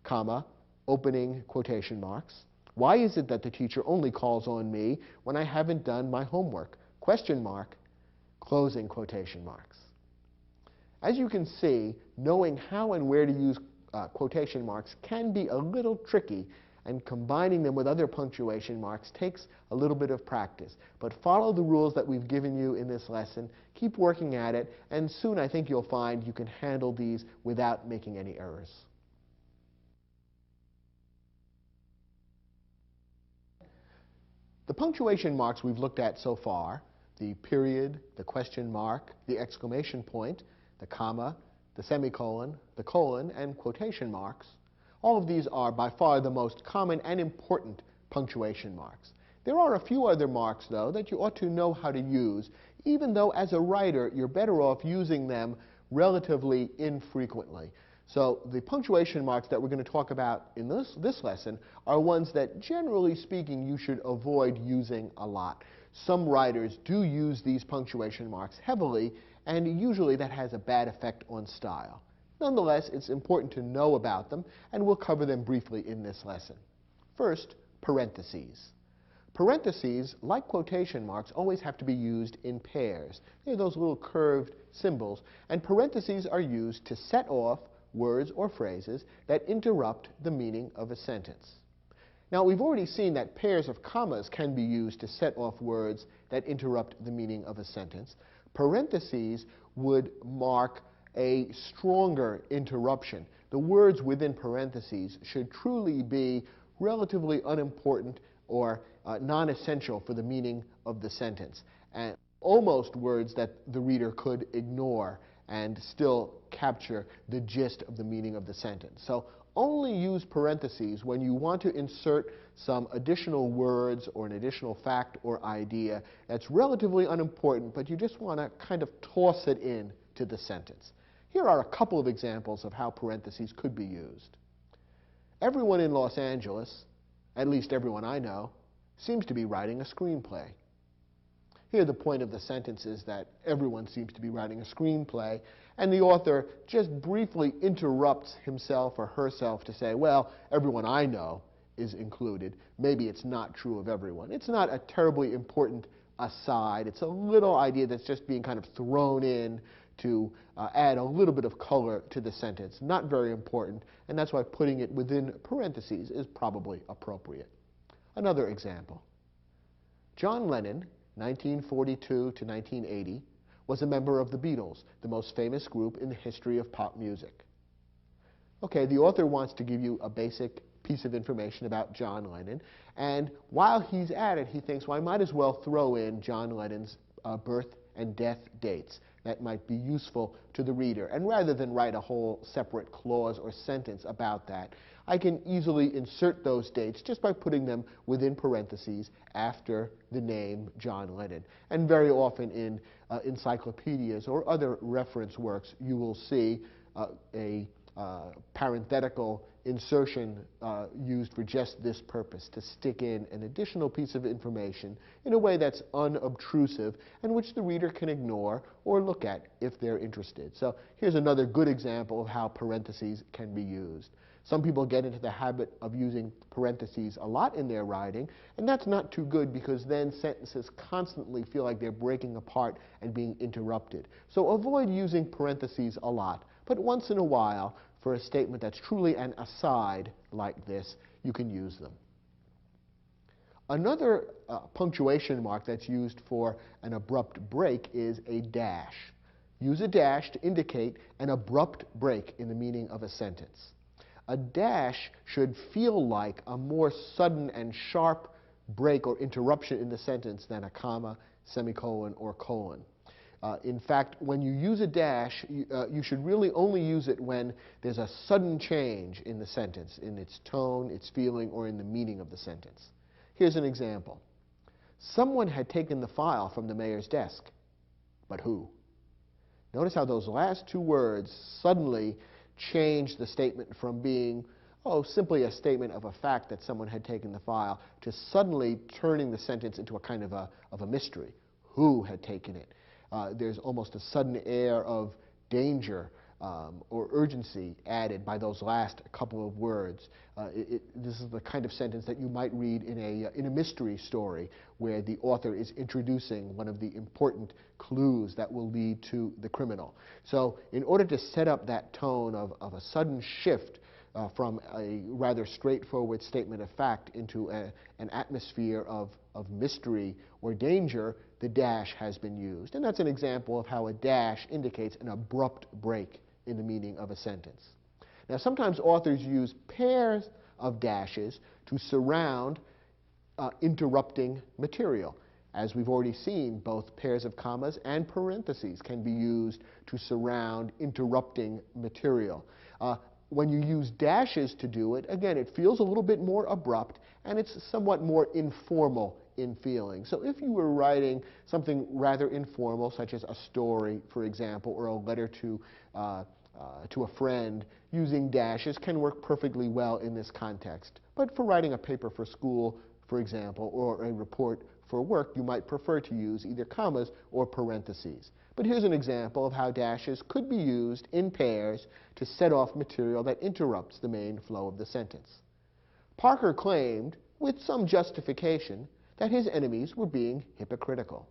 comma, opening quotation marks. Why is it that the teacher only calls on me when I haven't done my homework? Question mark, closing quotation marks. As you can see, knowing how and where to use quotation marks can be a little tricky, and combining them with other punctuation marks takes a little bit of practice. But follow the rules that we've given you in this lesson, keep working at it, and soon I think you'll find you can handle these without making any errors. The punctuation marks we've looked at so far, the period, the question mark, the exclamation point, the comma, the semicolon, the colon, and quotation marks, all of these are by far the most common and important punctuation marks. There are a few other marks, though, that you ought to know how to use, even though as a writer you're better off using them relatively infrequently. So the punctuation marks that we're going to talk about in this lesson are ones that, generally speaking, you should avoid using a lot. Some writers do use these punctuation marks heavily, and usually that has a bad effect on style. Nonetheless, it's important to know about them, and we'll cover them briefly in this lesson. First, parentheses. Parentheses, like quotation marks, always have to be used in pairs. They're those little curved symbols, and parentheses are used to set off words or phrases that interrupt the meaning of a sentence. Now, we've already seen that pairs of commas can be used to set off words that interrupt the meaning of a sentence. Parentheses would mark a stronger interruption. The words within parentheses should truly be relatively unimportant or non-essential for the meaning of the sentence, and almost words that the reader could ignore and still capture the gist of the meaning of the sentence. So only use parentheses when you want to insert some additional words or an additional fact or idea that's relatively unimportant, but you just want to kind of toss it in to the sentence. Here are a couple of examples of how parentheses could be used. Everyone in Los Angeles, at least everyone I know, seems to be writing a screenplay. Here the point of the sentence is that everyone seems to be writing a screenplay, and the author just briefly interrupts himself or herself to say, well, everyone I know is included. Maybe it's not true of everyone. It's not a terribly important aside. It's a little idea that's just being kind of thrown in to add a little bit of color to the sentence. Not very important, and that's why putting it within parentheses is probably appropriate. Another example. John Lennon, 1942 to 1980, was a member of the Beatles, the most famous group in the history of pop music. Okay, the author wants to give you a basic piece of information about John Lennon, and while he's at it, he thinks, well, I might as well throw in John Lennon's birth and death dates. That might be useful to the reader. And rather than write a whole separate clause or sentence about that, I can easily insert those dates just by putting them within parentheses after the name John Lennon. And very often in encyclopedias or other reference works, you will see a parenthetical insertion used for just this purpose, to stick in an additional piece of information in a way that's unobtrusive and which the reader can ignore or look at if they're interested. So here's another good example of how parentheses can be used. Some people get into the habit of using parentheses a lot in their writing, and that's not too good because then sentences constantly feel like they're breaking apart and being interrupted. So avoid using parentheses a lot, but once in a while, for a statement that's truly an aside like this, you can use them. Another punctuation mark that's used for an abrupt break is a dash. Use a dash to indicate an abrupt break in the meaning of a sentence. A dash should feel like a more sudden and sharp break or interruption in the sentence than a comma, semicolon, or colon. In fact, when you use a dash, you should really only use it when there's a sudden change in the sentence, in its tone, its feeling, or in the meaning of the sentence. Here's an example. Someone had taken the file from the mayor's desk, but who? Notice how those last two words suddenly change the statement from being simply a statement of a fact that someone had taken the file, to suddenly turning the sentence into a kind of a mystery. Who had taken it? There's almost a sudden air of danger or urgency added by those last couple of words. This is the kind of sentence that you might read in a mystery story where the author is introducing one of the important clues that will lead to the criminal. So in order to set up that tone of a sudden shift from a rather straightforward statement of fact into an atmosphere of mystery or danger, the dash has been used. And that's an example of how a dash indicates an abrupt break in the meaning of a sentence. Now, sometimes authors use pairs of dashes to surround interrupting material. As we've already seen, both pairs of commas and parentheses can be used to surround interrupting material. When you use dashes to do it, again, it feels a little bit more abrupt, and it's somewhat more informal in feeling. So if you were writing something rather informal, such as a story, for example, or a letter to a friend, using dashes can work perfectly well in this context. But for writing a paper for school, for example, or a report for work, you might prefer to use either commas or parentheses. But here's an example of how dashes could be used in pairs to set off material that interrupts the main flow of the sentence. Parker claimed, with some justification, that his enemies were being hypocritical.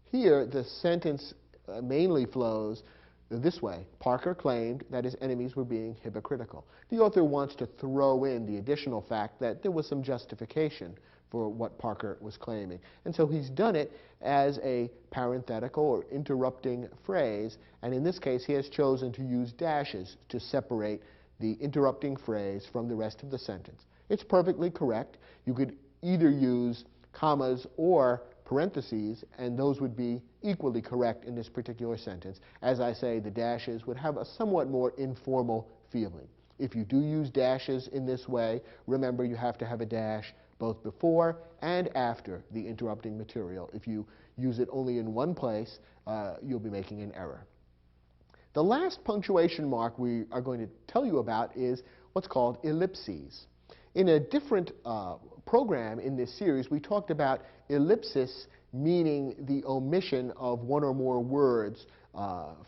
Here, the sentence mainly flows this way. Parker claimed that his enemies were being hypocritical. The author wants to throw in the additional fact that there was some justification for what Parker was claiming. And so he's done it as a parenthetical or interrupting phrase, and in this case he has chosen to use dashes to separate the interrupting phrase from the rest of the sentence. It's perfectly correct. You could either use commas or parentheses, and those would be equally correct in this particular sentence. As I say, the dashes would have a somewhat more informal feeling. If you do use dashes in this way, remember you have to have a dash both before and after the interrupting material. If you use it only in one place, you'll be making an error. The last punctuation mark we are going to tell you about is what's called ellipses. In a different program in this series, we talked about ellipsis meaning the omission of one or more words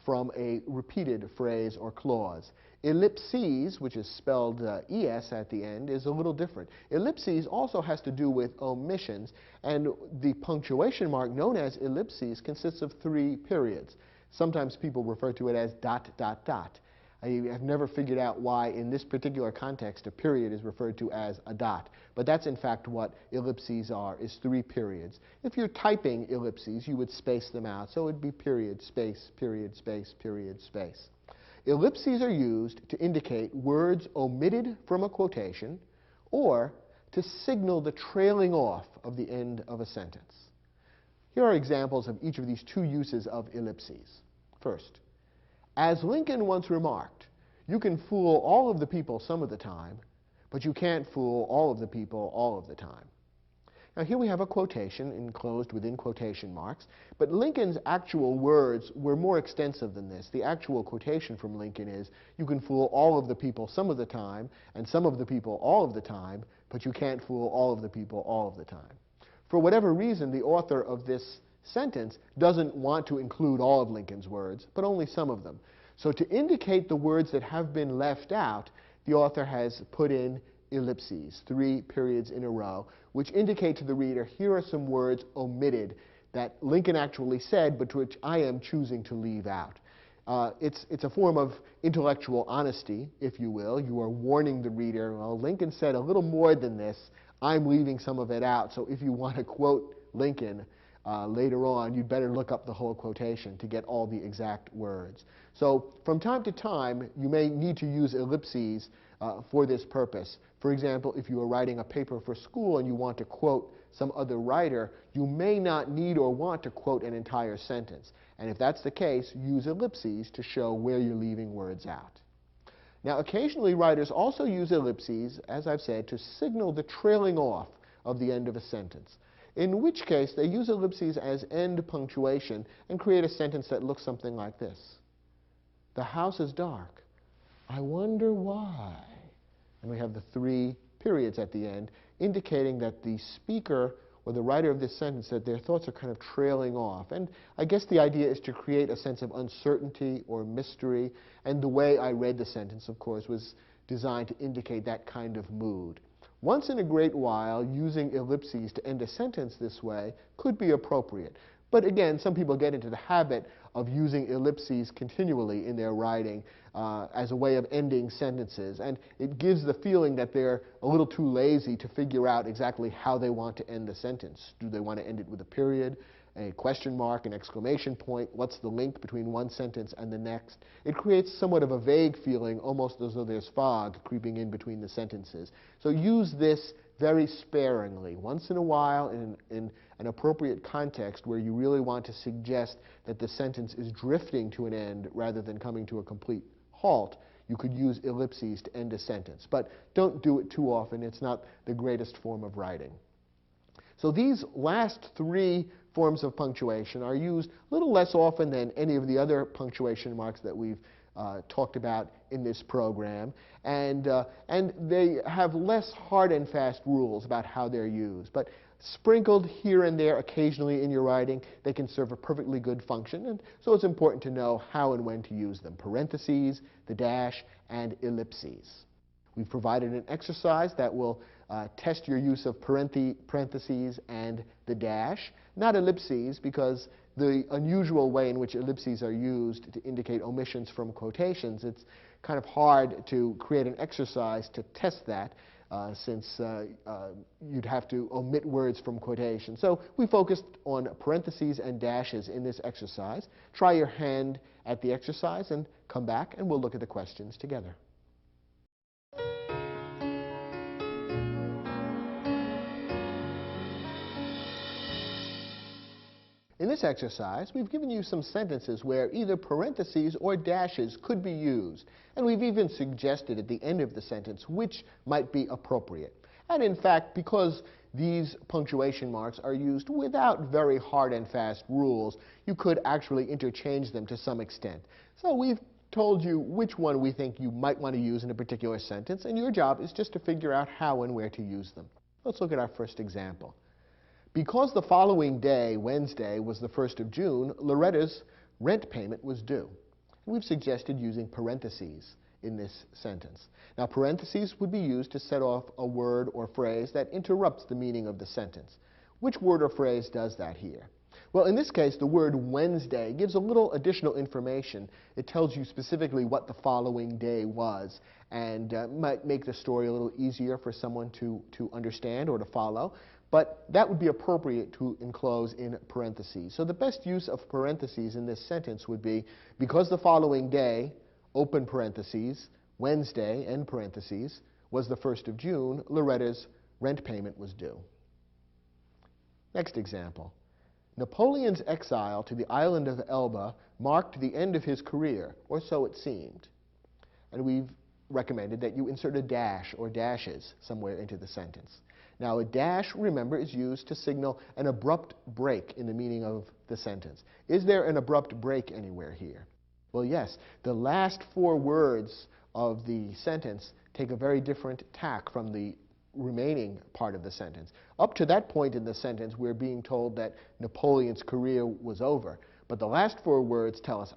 from a repeated phrase or clause. Ellipses, which is spelled ES at the end, is a little different. Ellipses also has to do with omissions, and the punctuation mark known as ellipses consists of 3 periods. Sometimes people refer to it as ... I have never figured out why in this particular context a period is referred to as a dot. But that's in fact what ellipses are, is 3 periods. If you're typing ellipses, you would space them out. So it would be period, space, period, space, period, space. Ellipses are used to indicate words omitted from a quotation or to signal the trailing off of the end of a sentence. Here are examples of each of these 2 uses of ellipses. First, as Lincoln once remarked, you can fool all of the people some of the time, but you can't fool all of the people all of the time. Now here we have a quotation enclosed within quotation marks, but Lincoln's actual words were more extensive than this. The actual quotation from Lincoln is, you can fool all of the people some of the time, and some of the people all of the time, but you can't fool all of the people all of the time. For whatever reason, the author of this sentence doesn't want to include all of Lincoln's words, but only some of them. So to indicate the words that have been left out, the author has put in ellipses, 3 periods in a row, which indicate to the reader, here are some words omitted that Lincoln actually said, but which I am choosing to leave out. It's a form of intellectual honesty, if you will. You are warning the reader, well, Lincoln said a little more than this. I'm leaving some of it out, so if you want to quote Lincoln later on, you'd better look up the whole quotation to get all the exact words. So from time to time, you may need to use ellipses for this purpose. For example, if you are writing a paper for school and you want to quote some other writer, you may not need or want to quote an entire sentence. And if that's the case, use ellipses to show where you're leaving words out. Now, occasionally writers also use ellipses, as I've said, to signal the trailing off of the end of a sentence, in which case they use ellipses as end punctuation and create a sentence that looks something like this. The house is dark. I wonder why. And we have the 3 periods at the end, indicating that the speaker or the writer of this sentence, that their thoughts are kind of trailing off. And I guess the idea is to create a sense of uncertainty or mystery. And the way I read the sentence, of course, was designed to indicate that kind of mood. Once in a great while, using ellipses to end a sentence this way could be appropriate. But again, some people get into the habit of using ellipses continually in their writing as a way of ending sentences. And it gives the feeling that they're a little too lazy to figure out exactly how they want to end the sentence. Do they want to end it with a period, a question mark, an exclamation point? What's the link between one sentence and the next? It creates somewhat of a vague feeling, almost as though there's fog creeping in between the sentences. So use this very sparingly, once in a while in an appropriate context where you really want to suggest that the sentence is drifting to an end rather than coming to a complete halt. You could use ellipses to end a sentence. But don't do it too often. It's not the greatest form of writing. So these last 3 forms of punctuation are used a little less often than any of the other punctuation marks that we've talked about in this program, and they have less hard and fast rules about how they're used. But sprinkled here and there occasionally in your writing, they can serve a perfectly good function, and so it's important to know how and when to use them. Parentheses, the dash, and ellipses. We've provided an exercise that will test your use of parentheses and the dash, not ellipses, because the unusual way in which ellipses are used to indicate omissions from quotations, it's kind of hard to create an exercise to test that, since you'd have to omit words from quotation. So we focused on parentheses and dashes in this exercise. Try your hand at the exercise and come back, and we'll look at the questions together. In this exercise, we've given you some sentences where either parentheses or dashes could be used, and we've even suggested at the end of the sentence which might be appropriate. And in fact, because these punctuation marks are used without very hard and fast rules, you could actually interchange them to some extent. So we've told you which one we think you might want to use in a particular sentence, and your job is just to figure out how and where to use them. Let's look at our first example. Because the following day, Wednesday, was the 1st of June, Loretta's rent payment was due. And we've suggested using parentheses in this sentence. Now, parentheses would be used to set off a word or phrase that interrupts the meaning of the sentence. Which word or phrase does that here? Well, in this case, the word Wednesday gives a little additional information. It tells you specifically what the following day was, and might make the story a little easier for someone to understand or to follow. But that would be appropriate to enclose in parentheses. So the best use of parentheses in this sentence would be, because the following day, open parentheses, Wednesday, end parentheses, was the 1st of June, Loretta's rent payment was due. Next example. Napoleon's exile to the island of Elba marked the end of his career, or so it seemed. And we've recommended that you insert a dash or dashes somewhere into the sentence. Now, a dash, remember, is used to signal an abrupt break in the meaning of the sentence. Is there an abrupt break anywhere here? Well, yes. The last 4 words of the sentence take a very different tack from the remaining part of the sentence. Up to that point in the sentence, we're being told that Napoleon's career was over. But the last 4 words tell us,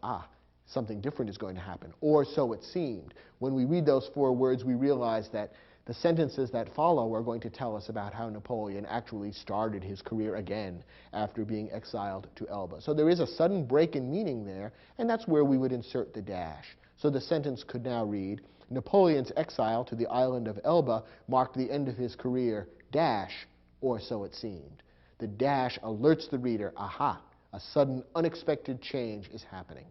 something different is going to happen, or so it seemed. When we read those 4 words, we realize that the sentences that follow are going to tell us about how Napoleon actually started his career again after being exiled to Elba. So there is a sudden break in meaning there, and that's where we would insert the dash. So the sentence could now read, Napoleon's exile to the island of Elba marked the end of his career, dash, or so it seemed. The dash alerts the reader, aha, a sudden unexpected change is happening.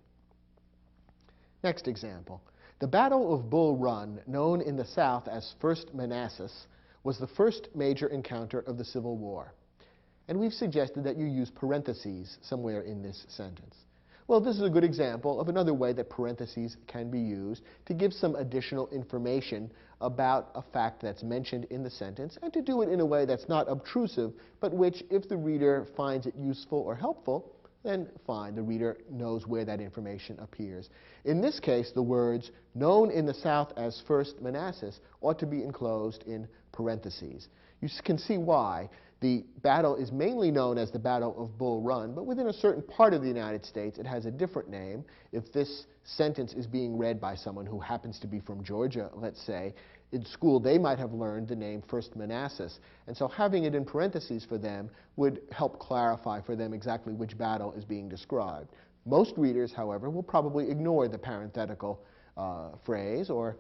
Next example. The Battle of Bull Run, known in the South as First Manassas, was the first major encounter of the Civil War. And we've suggested that you use parentheses somewhere in this sentence. Well, this is a good example of another way that parentheses can be used to give some additional information about a fact that's mentioned in the sentence, and to do it in a way that's not obtrusive, but which, if the reader finds it useful or helpful, then fine, the reader knows where that information appears. In this case, the words known in the South as First Manassas ought to be enclosed in parentheses. You can see why. The battle is mainly known as the Battle of Bull Run, but within a certain part of the United States it has a different name. If this sentence is being read by someone who happens to be from Georgia, let's say, in school they might have learned the name First Manassas, and so having it in parentheses for them would help clarify for them exactly which battle is being described. Most readers, however, will probably ignore the parenthetical phrase or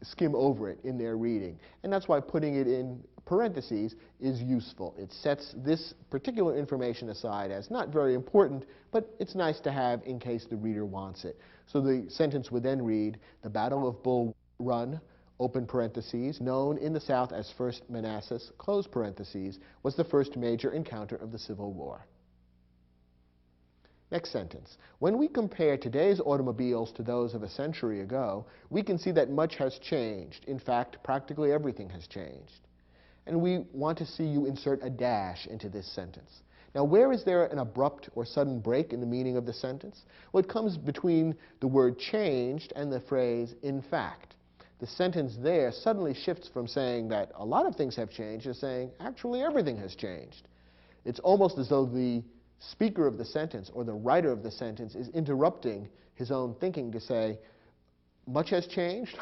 skim over it in their reading, and that's why putting it in parentheses is useful. It sets this particular information aside as not very important, but it's nice to have in case the reader wants it. So the sentence would then read, the Battle of Bull Run, open parentheses, known in the South as First Manassas, close parentheses, was the first major encounter of the Civil War. Next sentence. When we compare today's automobiles to those of a century ago, we can see that much has changed. In fact, practically everything has changed. And we want to see you insert a dash into this sentence. Now, where is there an abrupt or sudden break in the meaning of the sentence? Well, it comes between the word changed and the phrase in fact. The sentence there suddenly shifts from saying that a lot of things have changed to saying actually everything has changed. It's almost as though the speaker of the sentence or the writer of the sentence is interrupting his own thinking to say, much has changed?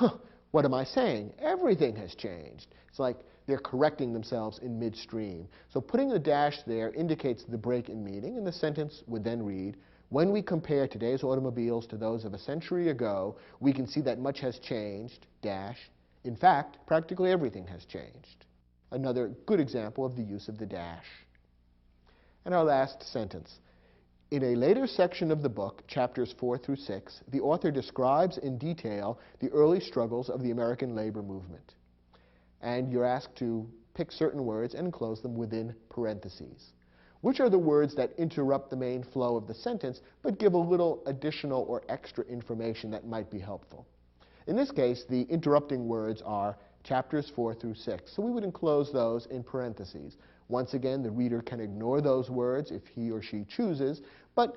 What am I saying? Everything has changed. It's like they're correcting themselves in midstream. So putting the dash there indicates the break in meaning, and the sentence would then read, when we compare today's automobiles to those of a century ago, we can see that much has changed, dash. In fact, practically everything has changed. Another good example of the use of the dash. And our last sentence. In a later section of the book, chapters 4 through 6, the author describes in detail the early struggles of the American labor movement. And you're asked to pick certain words and enclose them within parentheses. Which are the words that interrupt the main flow of the sentence, but give a little additional or extra information that might be helpful? In this case, the interrupting words are chapters 4 through 6, so we would enclose those in parentheses. Once again, the reader can ignore those words if he or she chooses, but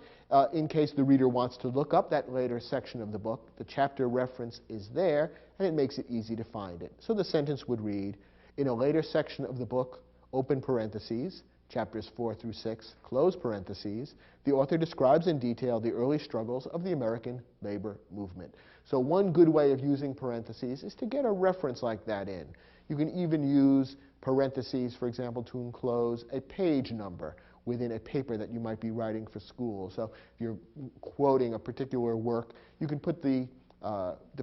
in case the reader wants to look up that later section of the book, the chapter reference is there, and it makes it easy to find it. So the sentence would read, in a later section of the book, open parentheses, chapters 4 through 6, close parentheses, the author describes in detail the early struggles of the American labor movement. So one good way of using parentheses is to get a reference like that in. You can even use parentheses, for example, to enclose a page number within a paper that you might be writing for school. So if you're quoting a particular work, you can put the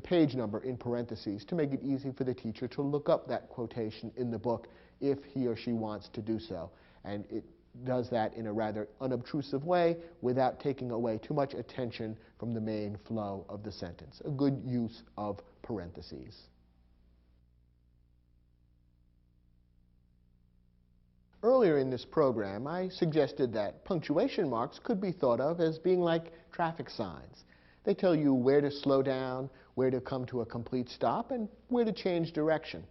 page number in parentheses to make it easy for the teacher to look up that quotation in the book if he or she wants to do so. And it does that in a rather unobtrusive way without taking away too much attention from the main flow of the sentence. A good use of parentheses. Earlier in this program, I suggested that punctuation marks could be thought of as being like traffic signs. They tell you where to slow down, where to come to a complete stop, and where to change direction.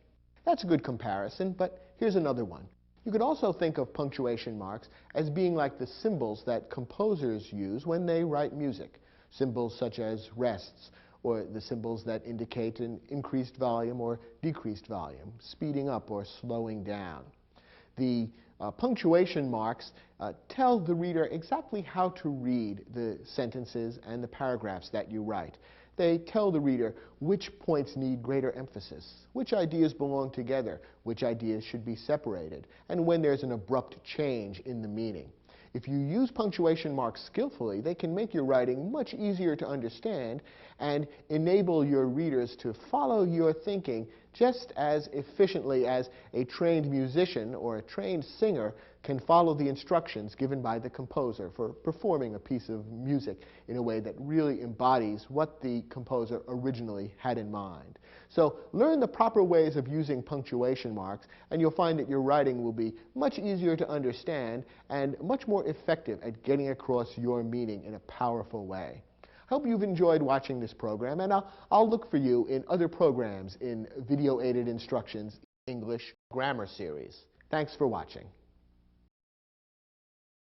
That's a good comparison, but here's another one. You could also think of punctuation marks as being like the symbols that composers use when they write music. Symbols such as rests, or the symbols that indicate an increased volume or decreased volume, speeding up or slowing down. The punctuation marks tell the reader exactly how to read the sentences and the paragraphs that you write. They tell the reader which points need greater emphasis, which ideas belong together, which ideas should be separated, and when there's an abrupt change in the meaning. If you use punctuation marks skillfully, they can make your writing much easier to understand and enable your readers to follow your thinking just as efficiently as a trained musician or a trained singer can follow the instructions given by the composer for performing a piece of music in a way that really embodies what the composer originally had in mind. So learn the proper ways of using punctuation marks, and you'll find that your writing will be much easier to understand and much more effective at getting across your meaning in a powerful way. I hope you've enjoyed watching this program, and I'll look for you in other programs in Video Aided Instruction's English Grammar Series. Thanks for watching.